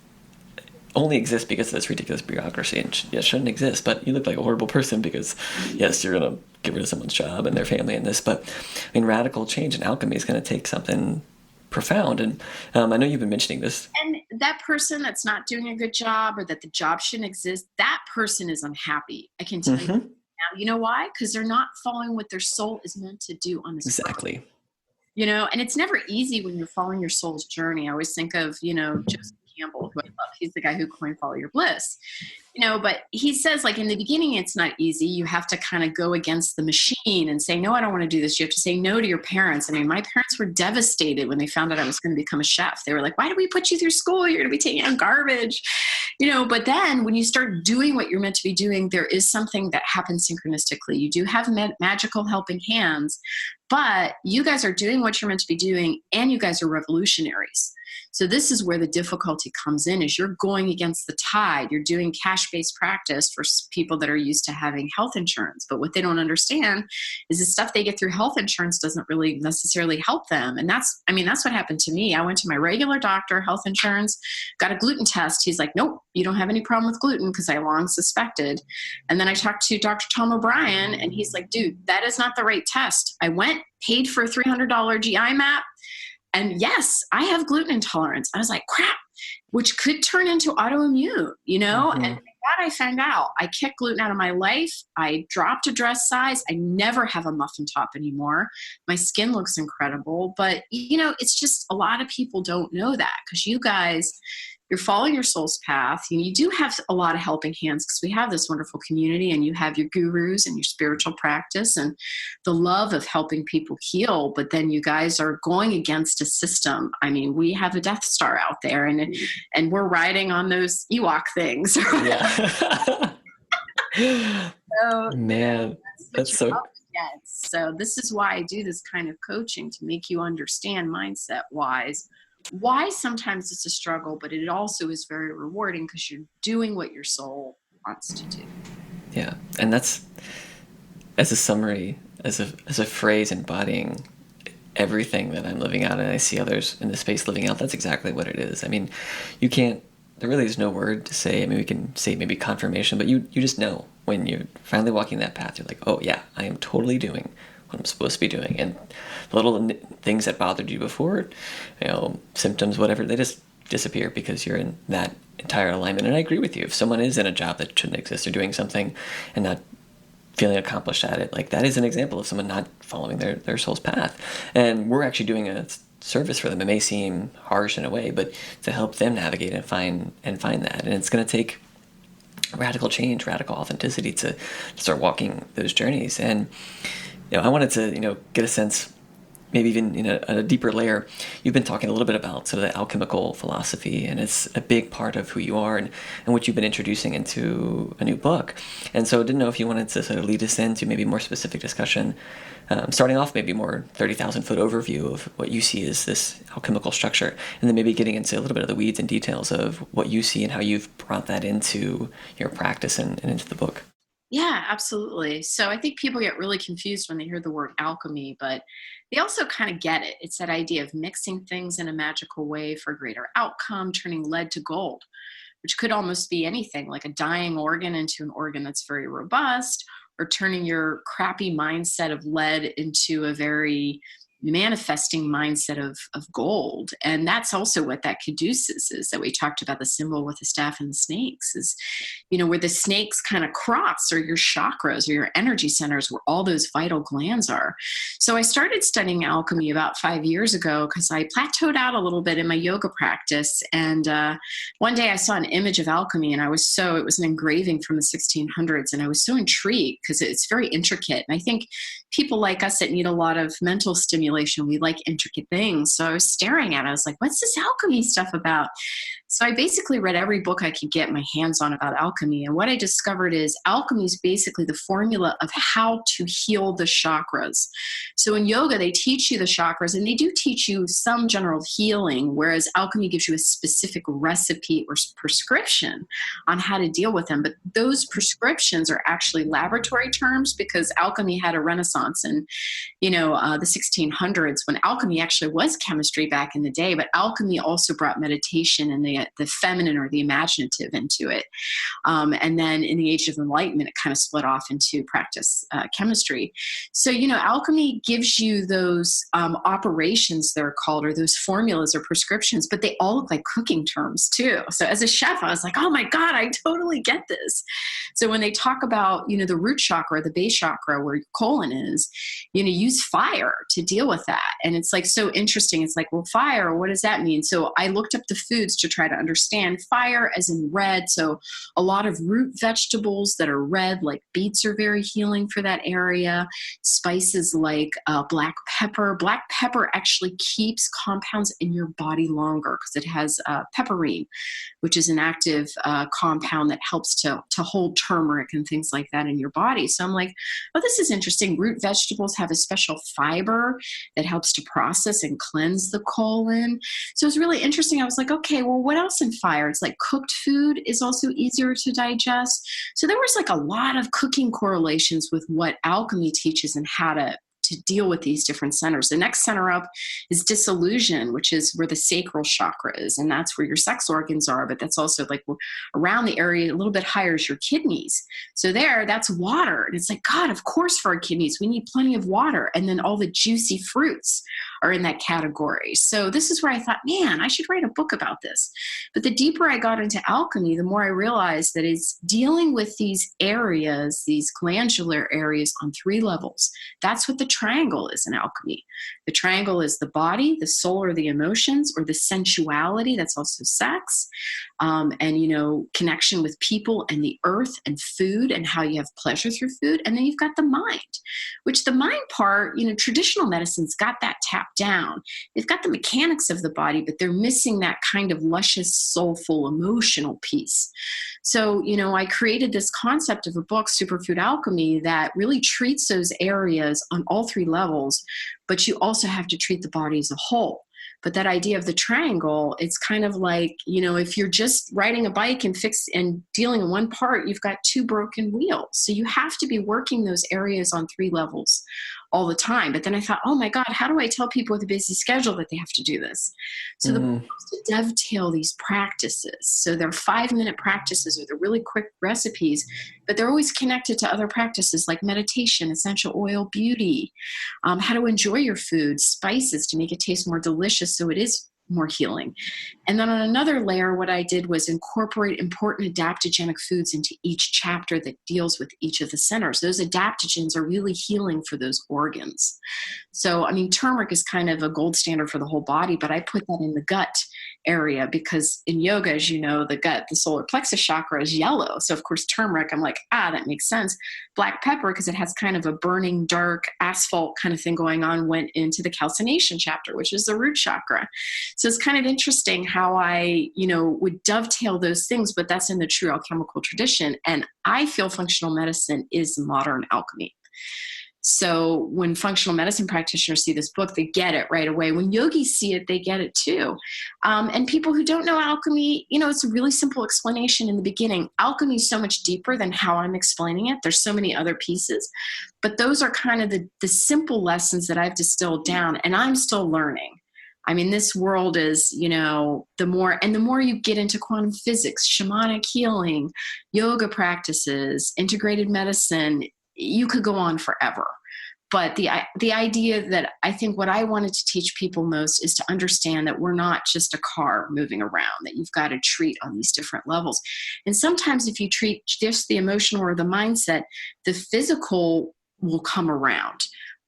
only exists because of this ridiculous bureaucracy, and it shouldn't exist. But you look like a horrible person because, yes, you're going to get rid of someone's job and their family and this. But radical change in alchemy is going to take something profound. And I know you've been mentioning this. And that person that's not doing a good job, or that the job shouldn't exist, that person is unhappy. I can tell you now. You know why? Because they're not following what their soul is meant to do on this Exactly. world. And it's never easy when you're following your soul's journey. I always think of, Joseph Campbell, who I love. He's the guy who coined Follow Your Bliss. But he says, like, in the beginning, it's not easy. You have to kind of go against the machine and say, no, I don't want to do this. You have to say no to your parents. My parents were devastated when they found out I was going to become a chef. They were like, why did we put you through school? You're going to be taking out garbage. But then when you start doing what you're meant to be doing, there is something that happens synchronistically. You do have magical helping hands, but you guys are doing what you're meant to be doing, and you guys are revolutionaries. So this is where the difficulty comes in, is you're going against the tide. You're doing cash-based practice for people that are used to having health insurance. But what they don't understand is the stuff they get through health insurance doesn't really necessarily help them. And that's what happened to me. I went to my regular doctor, health insurance, got a gluten test. He's like, nope, you don't have any problem with gluten, because I long suspected. And then I talked to Dr. Tom O'Brien, and he's like, dude, that is not the right test. I went, paid for a $300 GI map. And yes, I have gluten intolerance. I was like, crap, which could turn into autoimmune, And that I found out. I kicked gluten out of my life. I dropped a dress size. I never have a muffin top anymore. My skin looks incredible. But, it's just a lot of people don't know that, because you guys, you're following your soul's path. You do have a lot of helping hands, because we have this wonderful community, and you have your gurus and your spiritual practice and the love of helping people heal. But then you guys are going against a system. We have a Death Star out there, and we're riding on those Ewok things. Yeah. So, man, that's so. So this is why I do this kind of coaching, to make you understand mindset wise why sometimes it's a struggle, but it also is very rewarding, because you're doing what your soul wants to do. Yeah. And that's, as a summary, as a phrase embodying everything that I'm living out, and I see others in the space living out, that's exactly what it is. You can't, there really is no word to say. We can say maybe confirmation, but you just know when you're finally walking that path. You're like, oh yeah, I am totally doing what I'm supposed to be doing. And the little things that bothered you before, symptoms, whatever, they just disappear, because you're in that entire alignment. And I agree with you. If someone is in a job that shouldn't exist, or doing something and not feeling accomplished at it, like, that is an example of someone not following their soul's path. And we're actually doing a service for them. It may seem harsh in a way, but to help them navigate and find that. And it's going to take radical change, radical authenticity to start walking those journeys. And I wanted to get a sense, maybe even in a deeper layer. You've been talking a little bit about sort of the alchemical philosophy, and it's a big part of who you are, and what you've been introducing into a new book. And so I didn't know if you wanted to sort of lead us into maybe more specific discussion, starting off maybe more 30,000-foot overview of what you see as this alchemical structure, and then maybe getting into a little bit of the weeds and details of what you see and how you've brought that into your practice and into the book. Yeah, absolutely. So I think people get really confused when they hear the word alchemy, but they also kind of get it. It's that idea of mixing things in a magical way for greater outcome, turning lead to gold, which could almost be anything, like a dying organ into an organ that's very robust, or turning your crappy mindset of lead into a very manifesting mindset of gold. And that's also what that caduceus is that we talked about, the symbol with the staff and the snakes is, where the snakes kind of cross are your chakras or your energy centers where all those vital glands are. So I started studying alchemy about 5 years ago because I plateaued out a little bit in my yoga practice. And one day I saw an image of alchemy and it was an engraving from the 1600s. And I was so intrigued because it's very intricate. And I think people like us that need a lot of mental stimulation, we like intricate things. So I was staring at it. I was like, what's this alchemy stuff about? So I basically read every book I could get my hands on about alchemy. And what I discovered is alchemy is basically the formula of how to heal the chakras. So in yoga, they teach you the chakras and they do teach you some general healing, whereas alchemy gives you a specific recipe or prescription on how to deal with them. But those prescriptions are actually laboratory terms because alchemy had a renaissance in, the 1600s when alchemy actually was chemistry back in the day, but alchemy also brought meditation and the feminine or the imaginative into it. And then in the Age of Enlightenment, it kind of split off into practice chemistry. So, alchemy gives you those operations, they're called, or those formulas or prescriptions, but they all look like cooking terms too. So as a chef, I was like, oh my God, I totally get this. So when they talk about, the root chakra, the base chakra, where your colon is, use fire to deal with that. And it's like so interesting. It's like, well, fire, what does that mean? So I looked up the foods to try to understand fire as in red. So a lot of root vegetables that are red, like beets, are very healing for that area. Spices like black pepper. Black pepper actually keeps compounds in your body longer because it has pepperine, which is an active compound that helps to hold turmeric and things like that in your body. So I'm like, oh, this is interesting. Root vegetables have a special fiber that helps to process and cleanse the colon. So it's really interesting. I was like, okay, well, what else in fire? It's like cooked food is also easier to digest. So there was like a lot of cooking correlations with what alchemy teaches and how to deal with these different centers. The next center up is disillusion, which is where the sacral chakra is. And that's where your sex organs are. But that's also like around the area, a little bit higher is your kidneys. So that's water. And it's like, God, of course, for our kidneys, we need plenty of water. And then all the juicy fruits are in that category. So this is where I thought, man, I should write a book about this. But the deeper I got into alchemy, the more I realized that it's dealing with these areas, these glandular areas on 3 levels. That's what the triangle is in alchemy. The triangle is the body, the soul or the emotions, or the sensuality, that's also sex, and, connection with people and the earth and food and how you have pleasure through food. And then you've got the mind, which the mind part, traditional medicine's got that tapped down. They've got the mechanics of the body, but they're missing that kind of luscious, soulful, emotional piece. So, I created this concept of a book, Superfood Alchemy, that really treats those areas on all 3 levels, but you also have to treat the body as a whole. But that idea of the triangle, it's kind of like, if you're just riding a bike and dealing in one part, you've got 2 broken wheels. So you have to be working those areas on 3 levels all the time. But then I thought, oh my God, how do I tell people with a busy schedule that they have to do this? So the book is to dovetail these practices. So they're 5-minute practices or they're really quick recipes, but they're always connected to other practices like meditation, essential oil, beauty, how to enjoy your food, spices to make it taste more delicious so it is more healing. And then on another layer, what I did was incorporate important adaptogenic foods into each chapter that deals with each of the centers. Those adaptogens are really healing for those organs. So, turmeric is kind of a gold standard for the whole body, but I put that in the gut area because in yoga, as you know, the gut, the solar plexus chakra is yellow. So of course, turmeric, I'm like, that makes sense. Black pepper, because it has kind of a burning, dark asphalt kind of thing going on, went into the calcination chapter, which is the root chakra. So it's kind of interesting how I, would dovetail those things, but that's in the true alchemical tradition. And I feel functional medicine is modern alchemy. So when functional medicine practitioners see this book, they get it right away. When yogis see it, they get it too. And people who don't know alchemy, it's a really simple explanation in the beginning. Alchemy is so much deeper than how I'm explaining it. There's so many other pieces, but those are kind of the simple lessons that I've distilled down, and I'm still learning. This world is, the more you get into quantum physics, shamanic healing, yoga practices, integrated medicine, you could go on forever. But the idea that I think what I wanted to teach people most is to understand that we're not just a car moving around, that you've got to treat on these different levels. And sometimes if you treat just the emotional or the mindset, the physical will come around.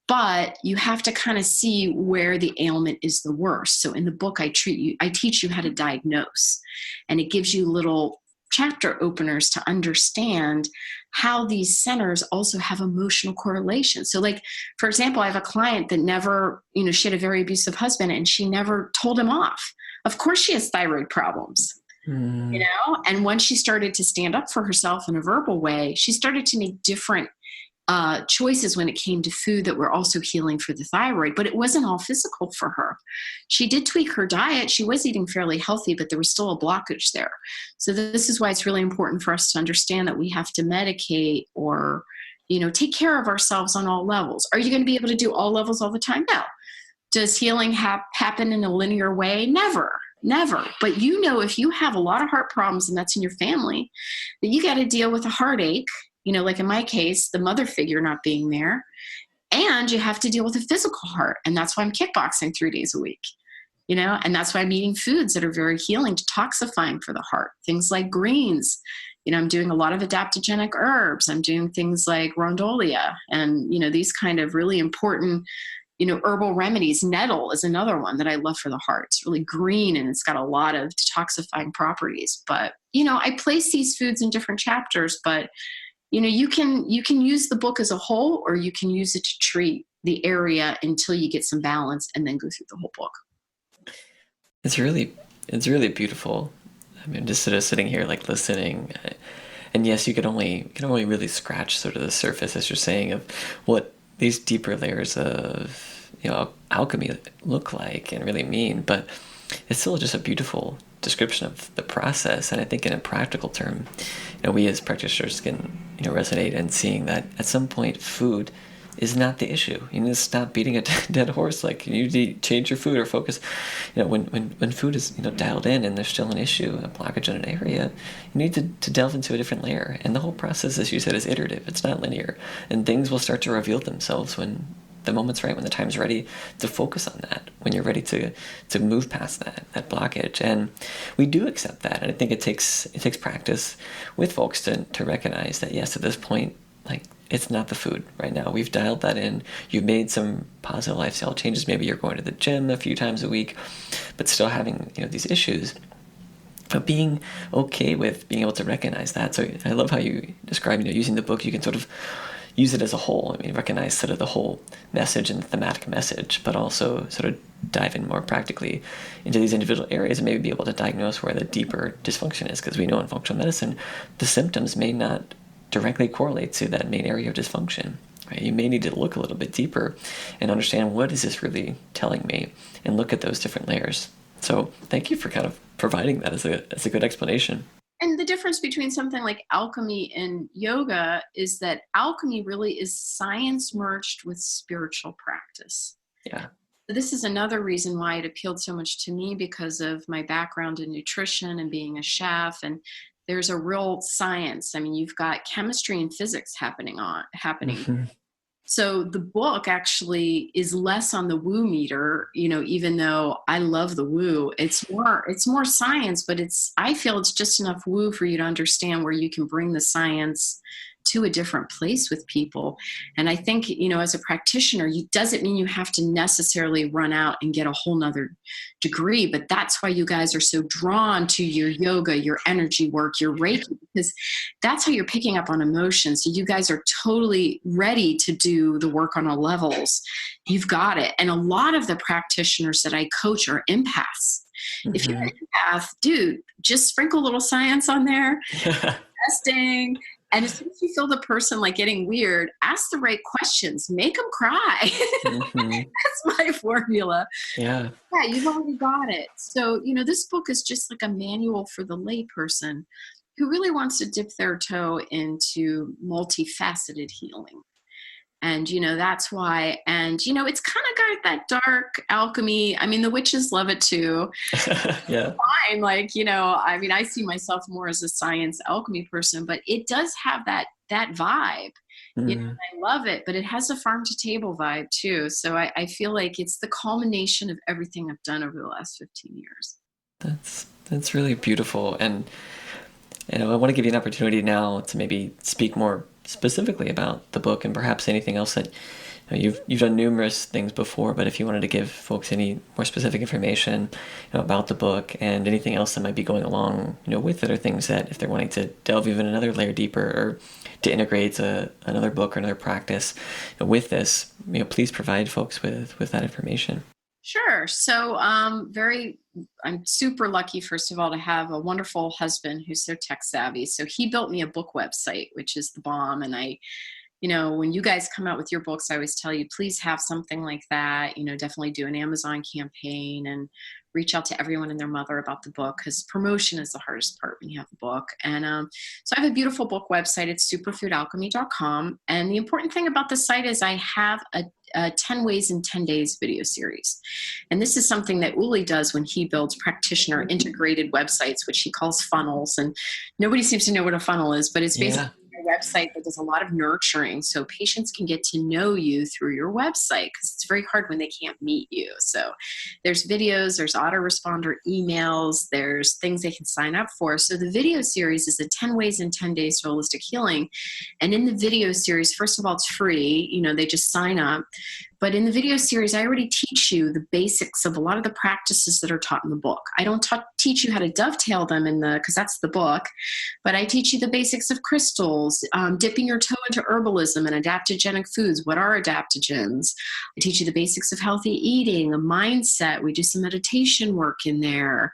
But you have to kind of see where the ailment is the worst. So in the book, I teach you how to diagnose, and it gives you little chapter openers to understand how these centers also have emotional correlation. So like, for example, I have a client that never, she had a very abusive husband and she never told him off. Of course she has thyroid problems, and once she started to stand up for herself in a verbal way, she started to make different choices when it came to food that were also healing for the thyroid, but it wasn't all physical for her. She did tweak her diet. She was eating fairly healthy, but there was still a blockage there. So this is why it's really important for us to understand that we have to medicate or, take care of ourselves on all levels. Are you going to be able to do all levels all the time? No. Does healing happen in a linear way? Never. But if you have a lot of heart problems and that's in your family, that you got to deal with a heartache, like in my case, the mother figure not being there, and you have to deal with a physical heart. And that's why I'm kickboxing 3 days a week, and that's why I'm eating foods that are very healing, detoxifying for the heart. Things like greens, I'm doing a lot of adaptogenic herbs. I'm doing things like rondolia and, these kind of really important, herbal remedies. Nettle is another one that I love for the heart. It's really green and it's got a lot of detoxifying properties. But, I place these foods in different chapters, but you can use the book as a whole, or you can use it to treat the area until you get some balance and then go through the whole book. It's really beautiful. I mean, just sort of sitting here, like listening, and yes, you can only really scratch sort of the surface, as you're saying, of what these deeper layers of, alchemy look like and really mean, but it's still just a beautiful description of the process. And I think in a practical term, we as practitioners can, resonate in seeing that at some point food is not the issue. You need to stop beating a dead horse. Like, you need to change your food or focus. When food is, dialed in and there's still an issue, a blockage in an area, you need to delve into a different layer. And the whole process, as you said, is iterative. It's not linear. And things will start to reveal themselves when the moment's right, when the time's ready to focus on that, when you're ready to move past that blockage. And we do accept that. And I think it takes practice with folks to recognize that, yes, at this point, like, it's not the food right now. We've dialed that in. You've made some positive lifestyle changes. Maybe you're going to the gym a few times a week, but still having, these issues. But being okay with being able to recognize that. So I love how you describe, using the book, you can sort of use it as a whole. I mean, recognize sort of the whole message and the thematic message, but also sort of dive in more practically into these individual areas and maybe be able to diagnose where the deeper dysfunction is. Because we know in functional medicine, the symptoms may not directly correlate to that main area of dysfunction. Right? You may need to look a little bit deeper and understand, what is this really telling me, and look at those different layers. So thank you for kind of providing that as a good explanation. And the difference between something like alchemy and yoga is that alchemy really is science merged with spiritual practice. Yeah. This is another reason why it appealed so much to me, because of my background in nutrition and being a chef. And there's a real science. I mean, you've got chemistry and physics happening. Mm-hmm. So the book actually is less on the woo meter, even though I love the woo. It's more science, but I feel it's just enough woo for you to understand where you can bring the science to a different place with people. And I think, as a practitioner, it doesn't mean you have to necessarily run out and get a whole nother degree, but that's why you guys are so drawn to your yoga, your energy work, your Reiki, because that's how you're picking up on emotions. So you guys are totally ready to do the work on all levels. You've got it. And a lot of the practitioners that I coach are empaths. Mm-hmm. If you're an empath, dude, just sprinkle a little science on there, testing. And as soon as you feel the person like getting weird, ask the right questions, make them cry. Mm-hmm. That's my formula. Yeah, you've already got it. So, this book is just like a manual for the lay person who really wants to dip their toe into multifaceted healing. And, that's why. And, it's kind of got that dark alchemy. I mean, the witches love it too. Yeah. Fine. Like, I see myself more as a science alchemy person, but it does have that vibe. Mm. I love it, but it has a farm to table vibe too. So I feel like it's the culmination of everything I've done over the last 15 years. That's really beautiful. And I want to give you an opportunity now to maybe speak more specifically about the book and perhaps anything else that you've done numerous things before, but if you wanted to give folks any more specific information about the book and anything else that might be going along with it, or things that if they're wanting to delve even another layer deeper or to integrate another book or another practice with this, please provide folks with that information. Sure. So I'm super lucky, first of all, to have a wonderful husband who's so tech savvy. So he built me a book website, which is the bomb. And when you guys come out with your books, I always tell you, please have something like that. Definitely do an Amazon campaign and reach out to everyone and their mother about the book, because promotion is the hardest part when you have the book. And so I have a beautiful book website. It's superfoodalchemy.com. And the important thing about the site is I have a 10 Ways in 10 Days video series. And this is something that Uli does when he builds practitioner integrated websites, which he calls funnels. And nobody seems to know what a funnel is, but it's basically a website that does a lot of nurturing, so patients can get to know you through your website, because it's very hard when they can't meet you. So there's videos, there's autoresponder emails, there's things they can sign up for. So the video series is the 10 Ways in 10 Days to Holistic Healing. And in the video series, first of all, it's free. They just sign up. But in the video series, I already teach you the basics of a lot of the practices that are taught in the book. I don't teach you how to dovetail them because that's the book, but I teach you the basics of crystals, dipping your toe into herbalism and adaptogenic foods. What are adaptogens? I teach you the basics of healthy eating, a mindset. We do some meditation work in there.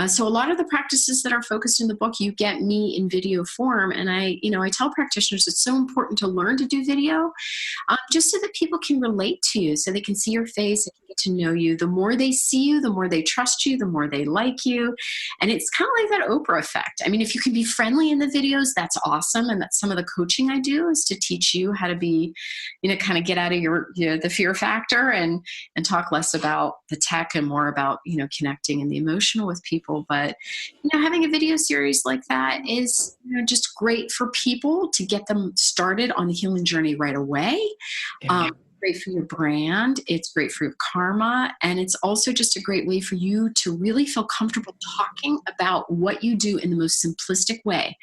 So a lot of the practices that are focused in the book, you get me in video form. And I tell practitioners it's so important to learn to do video, just so that people can relate to you, so they can see your face, they can get to know you. The more they see you, the more they trust you, the more they like you. And it's kind of like that Oprah effect. I mean, if you can be friendly in the videos, that's awesome. And that's some of the coaching I do, is to teach you how to be, kind of get out of the fear factor and talk less about the tech and more about, connecting and the emotional with people. But, having a video series like that is, just great for people to get them started on the healing journey right away. Yeah. Great for your brand. It's great for your karma. And it's also just a great way for you to really feel comfortable talking about what you do in the most simplistic way.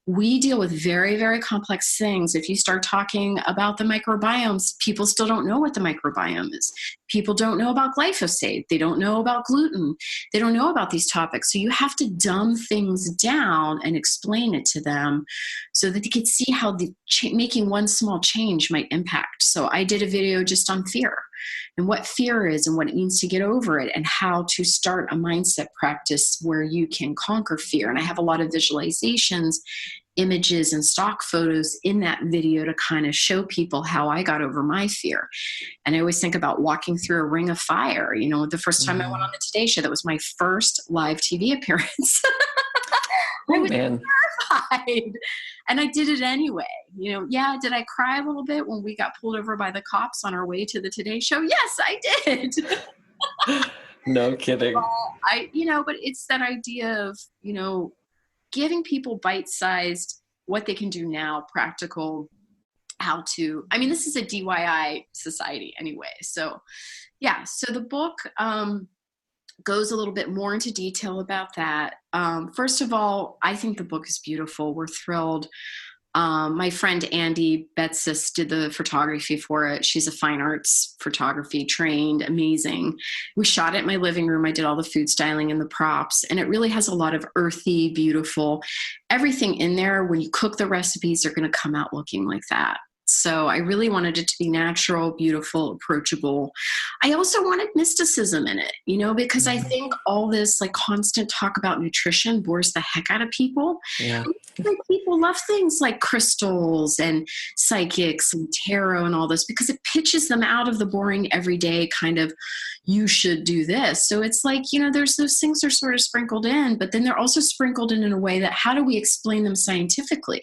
We deal with very, very complex things. If you start talking about the microbiomes, people still don't know what the microbiome is. People don't know about glyphosate. They don't know about gluten. They don't know about these topics. So you have to dumb things down and explain it to them so that they can see how making one small change might impact. So I did a video just on fear and what fear is and what it means to get over it, and how to start a mindset practice where you can conquer fear. And I have a lot of visualizations, images, and stock photos in that video to kind of show people how I got over my fear. And I always think about walking through a ring of fire. The first time I went on the Today Show, that was my first live TV appearance. I was terrified. And I did it anyway. Did I cry a little bit when we got pulled over by the cops on our way to the Today Show? Yes, I did. No kidding. But it's that idea of, giving people bite-sized, what they can do now, practical, this is a DIY society anyway. So so the book goes a little bit more into detail about that. First of all, I think the book is beautiful. We're thrilled. My friend Andy Betsis did the photography for it. She's a fine arts photography trained, amazing. We shot it in my living room. I did all the food styling and the props, and it really has a lot of earthy, beautiful, everything in there. When you cook the recipes, they're going to come out looking like that. So I really wanted it to be natural, beautiful, approachable. I also wanted mysticism in it, because I think all this constant talk about nutrition bores the heck out of people. Yeah. People love things like crystals and psychics and tarot and all this, because it pitches them out of the boring everyday kind of, you should do this. So it's there's those things are sort of sprinkled in, but then they're also sprinkled in a way that, how do we explain them scientifically?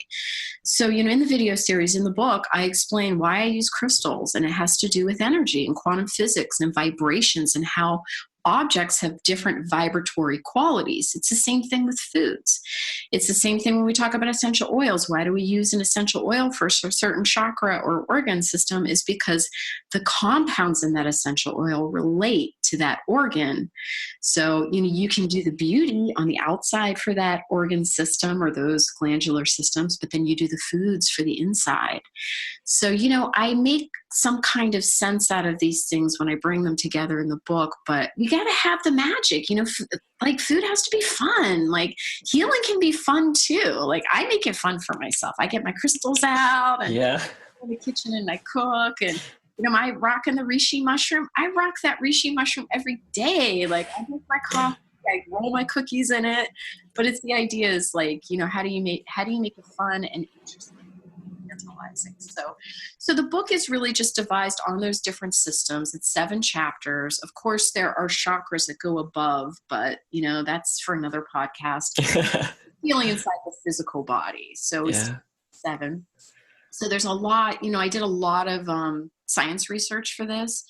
So, in the video series, in the book, I explain why I use crystals, and it has to do with energy and quantum physics and vibrations and how objects have different vibratory qualities. It's the same thing with foods. It's the same thing when we talk about essential oils. Why do we use an essential oil for a certain chakra or organ system? Is because the compounds in that essential oil relate to that organ. So, you can do the beauty on the outside for that organ system or those glandular systems, but then you do the foods for the inside. So, I make some kind of sense out of these things when I bring them together in the book, but we got to have the magic, like food has to be fun. Like healing can be fun too. Like I make it fun for myself. I get my crystals out and Yeah. in the kitchen and I cook and I rock in the reishi mushroom. I rock that reishi mushroom every day. Like I make my coffee, I roll my cookies in it. But it's the idea is like, how do you make it fun and interesting? So the book is really just devised on those different systems. It's 7 chapters. Of course, there are chakras that go above, but that's for another podcast. Healing inside the physical body. So it's 7. So there's a lot, I did a lot of science research for this,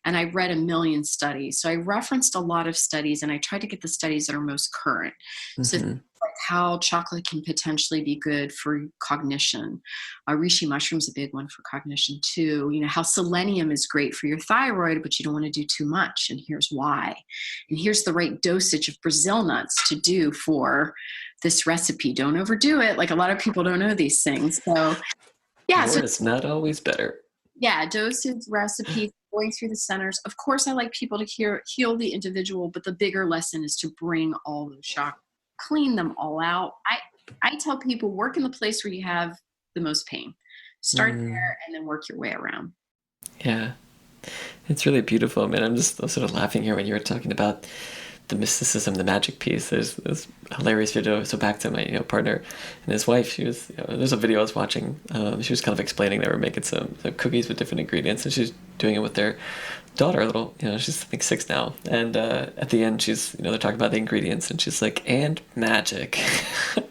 and I read a million studies. So I referenced a lot of studies, and I tried to get the studies that are most current. So like how chocolate can potentially be good for cognition. Reishi mushroom's a big one for cognition too. How selenium is great for your thyroid, but you don't want to do too much. And here's why. And here's the right dosage of Brazil nuts to do for this recipe. Don't overdo it. Like a lot of people don't know these things. So yeah. So it's not always better. Yeah. Dosage, recipes, going through the centers. Of course, I like people to heal the individual, but the bigger lesson is to bring all those chakras, clean them all out. I tell people work in the place where you have the most pain. Start there and then work your way around. Yeah. It's really beautiful. I mean, I'm sort of laughing here when you were talking about the mysticism, the magic piece. There's this hilarious video. So back to my partner and his wife. She was there's a video I was watching. She was kind of explaining they were making some cookies with different ingredients, and she's doing it with their daughter, she's I think 6 now. And at the end, she's they're talking about the ingredients, and she's like, and magic,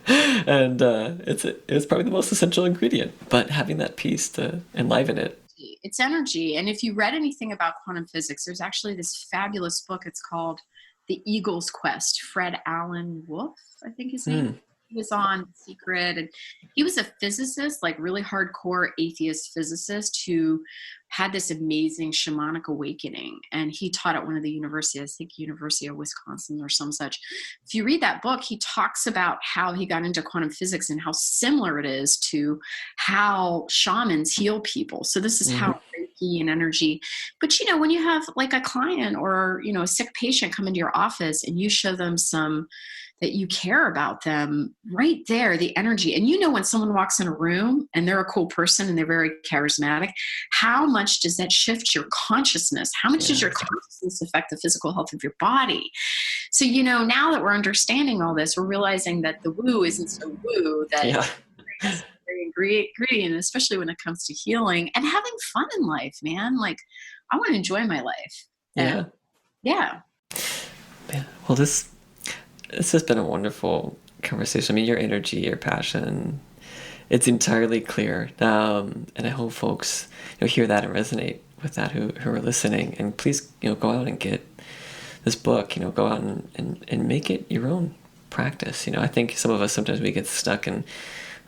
and it's probably the most essential ingredient. But having that piece to enliven it. It's energy. And if you read anything about quantum physics, there's actually this fabulous book. It's called The Eagle's Quest. Fred Alan Wolf, I think his name. He was on Secret, and he was a physicist, like really hardcore atheist physicist who had this amazing shamanic awakening. And he taught at one of the universities, I think University of Wisconsin or some such. If you read that book, he talks about how he got into quantum physics and how similar it is to how shamans heal people. So this is how Reiki and energy. But, when you have like a client or, a sick patient come into your office and you show them that you care about them, right there, the energy. And when someone walks in a room and they're a cool person and they're very charismatic, how much does that shift your consciousness? How much does your consciousness affect the physical health of your body? So, now that we're understanding all this, we're realizing that the woo isn't so woo, that it's very ingredient, especially when it comes to healing and having fun in life, man. Like, I want to enjoy my life. Yeah. Yeah. Well, this has been a wonderful conversation. I mean, your energy, your passion, it's entirely clear. And I hope folks hear that and resonate with that who are listening. And please, go out and get this book, go out and make it your own practice. I think some of us, sometimes we get stuck in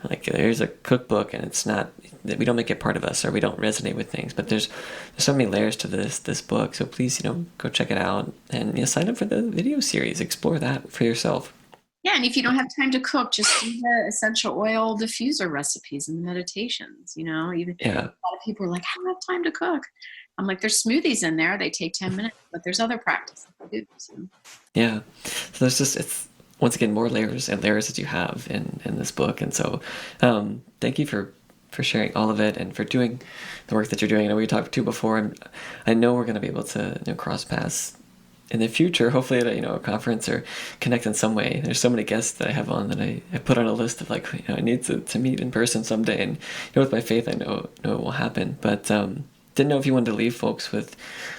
like, there's a cookbook and it's not, we don't make it part of us or we don't resonate with things, but there's so many layers to this book. So please, go check it out and sign up for the video series, explore that for yourself. Yeah. And if you don't have time to cook, just do the essential oil diffuser recipes and the meditations, even a lot of people are like, I don't have time to cook. I'm like, there's smoothies in there. They take 10 minutes, but there's other practices to do. So. Yeah. So there's it's once again, more layers and layers that you have in this book. And so thank you for sharing all of it and for doing the work that you're doing. I know we talked to before, and I know we're going to be able to cross paths in the future, hopefully at a conference or connect in some way. There's so many guests that I have on that I put on a list of I need to meet in person someday. And with my faith, I know it will happen. But didn't know if you wanted to leave folks with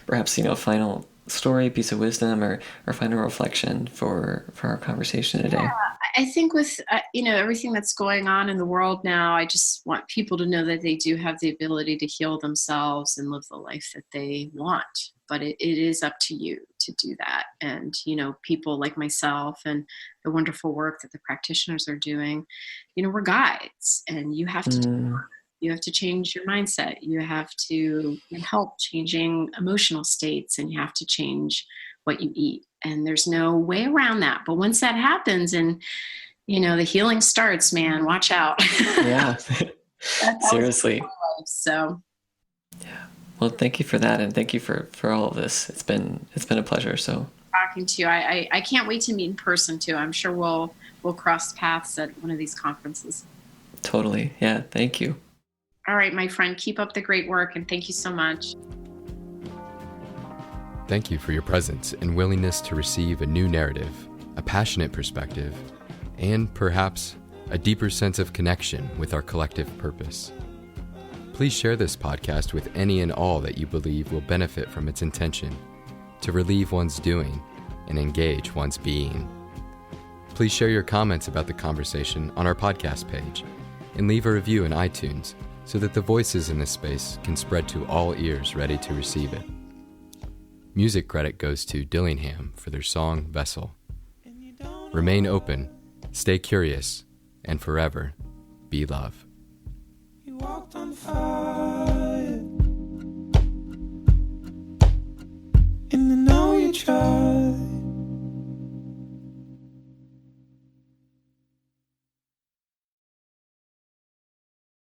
perhaps a final story, piece of wisdom, or final reflection for our conversation today. Yeah, I think with, everything that's going on in the world now, I just want people to know that they do have the ability to heal themselves and live the life that they want. But it is up to you to do that. And, people like myself and the wonderful work that the practitioners are doing, we're guides, and you have to do work. You have to change your mindset. You have to help changing emotional states, and you have to change what you eat. And there's no way around that. But once that happens and, the healing starts, man, watch out. Yeah. Seriously. So. Yeah. Well, thank you for that. And thank you for all of this. It's been a pleasure. So talking to you, I can't wait to meet in person too. I'm sure we'll cross paths at one of these conferences. Totally. Yeah. Thank you. All right, my friend, keep up the great work, and thank you so much. Thank you for your presence and willingness to receive a new narrative, a passionate perspective, and perhaps a deeper sense of connection with our collective purpose. Please share this podcast with any and all that you believe will benefit from its intention to relieve one's doing and engage one's being. Please share your comments about the conversation on our podcast page and leave a review in iTunes so that the voices in this space can spread to all ears ready to receive it. Music credit goes to Dillingham for their song Vessel. Remain open, stay curious, and forever be love. You walked on fire, and I know you tried.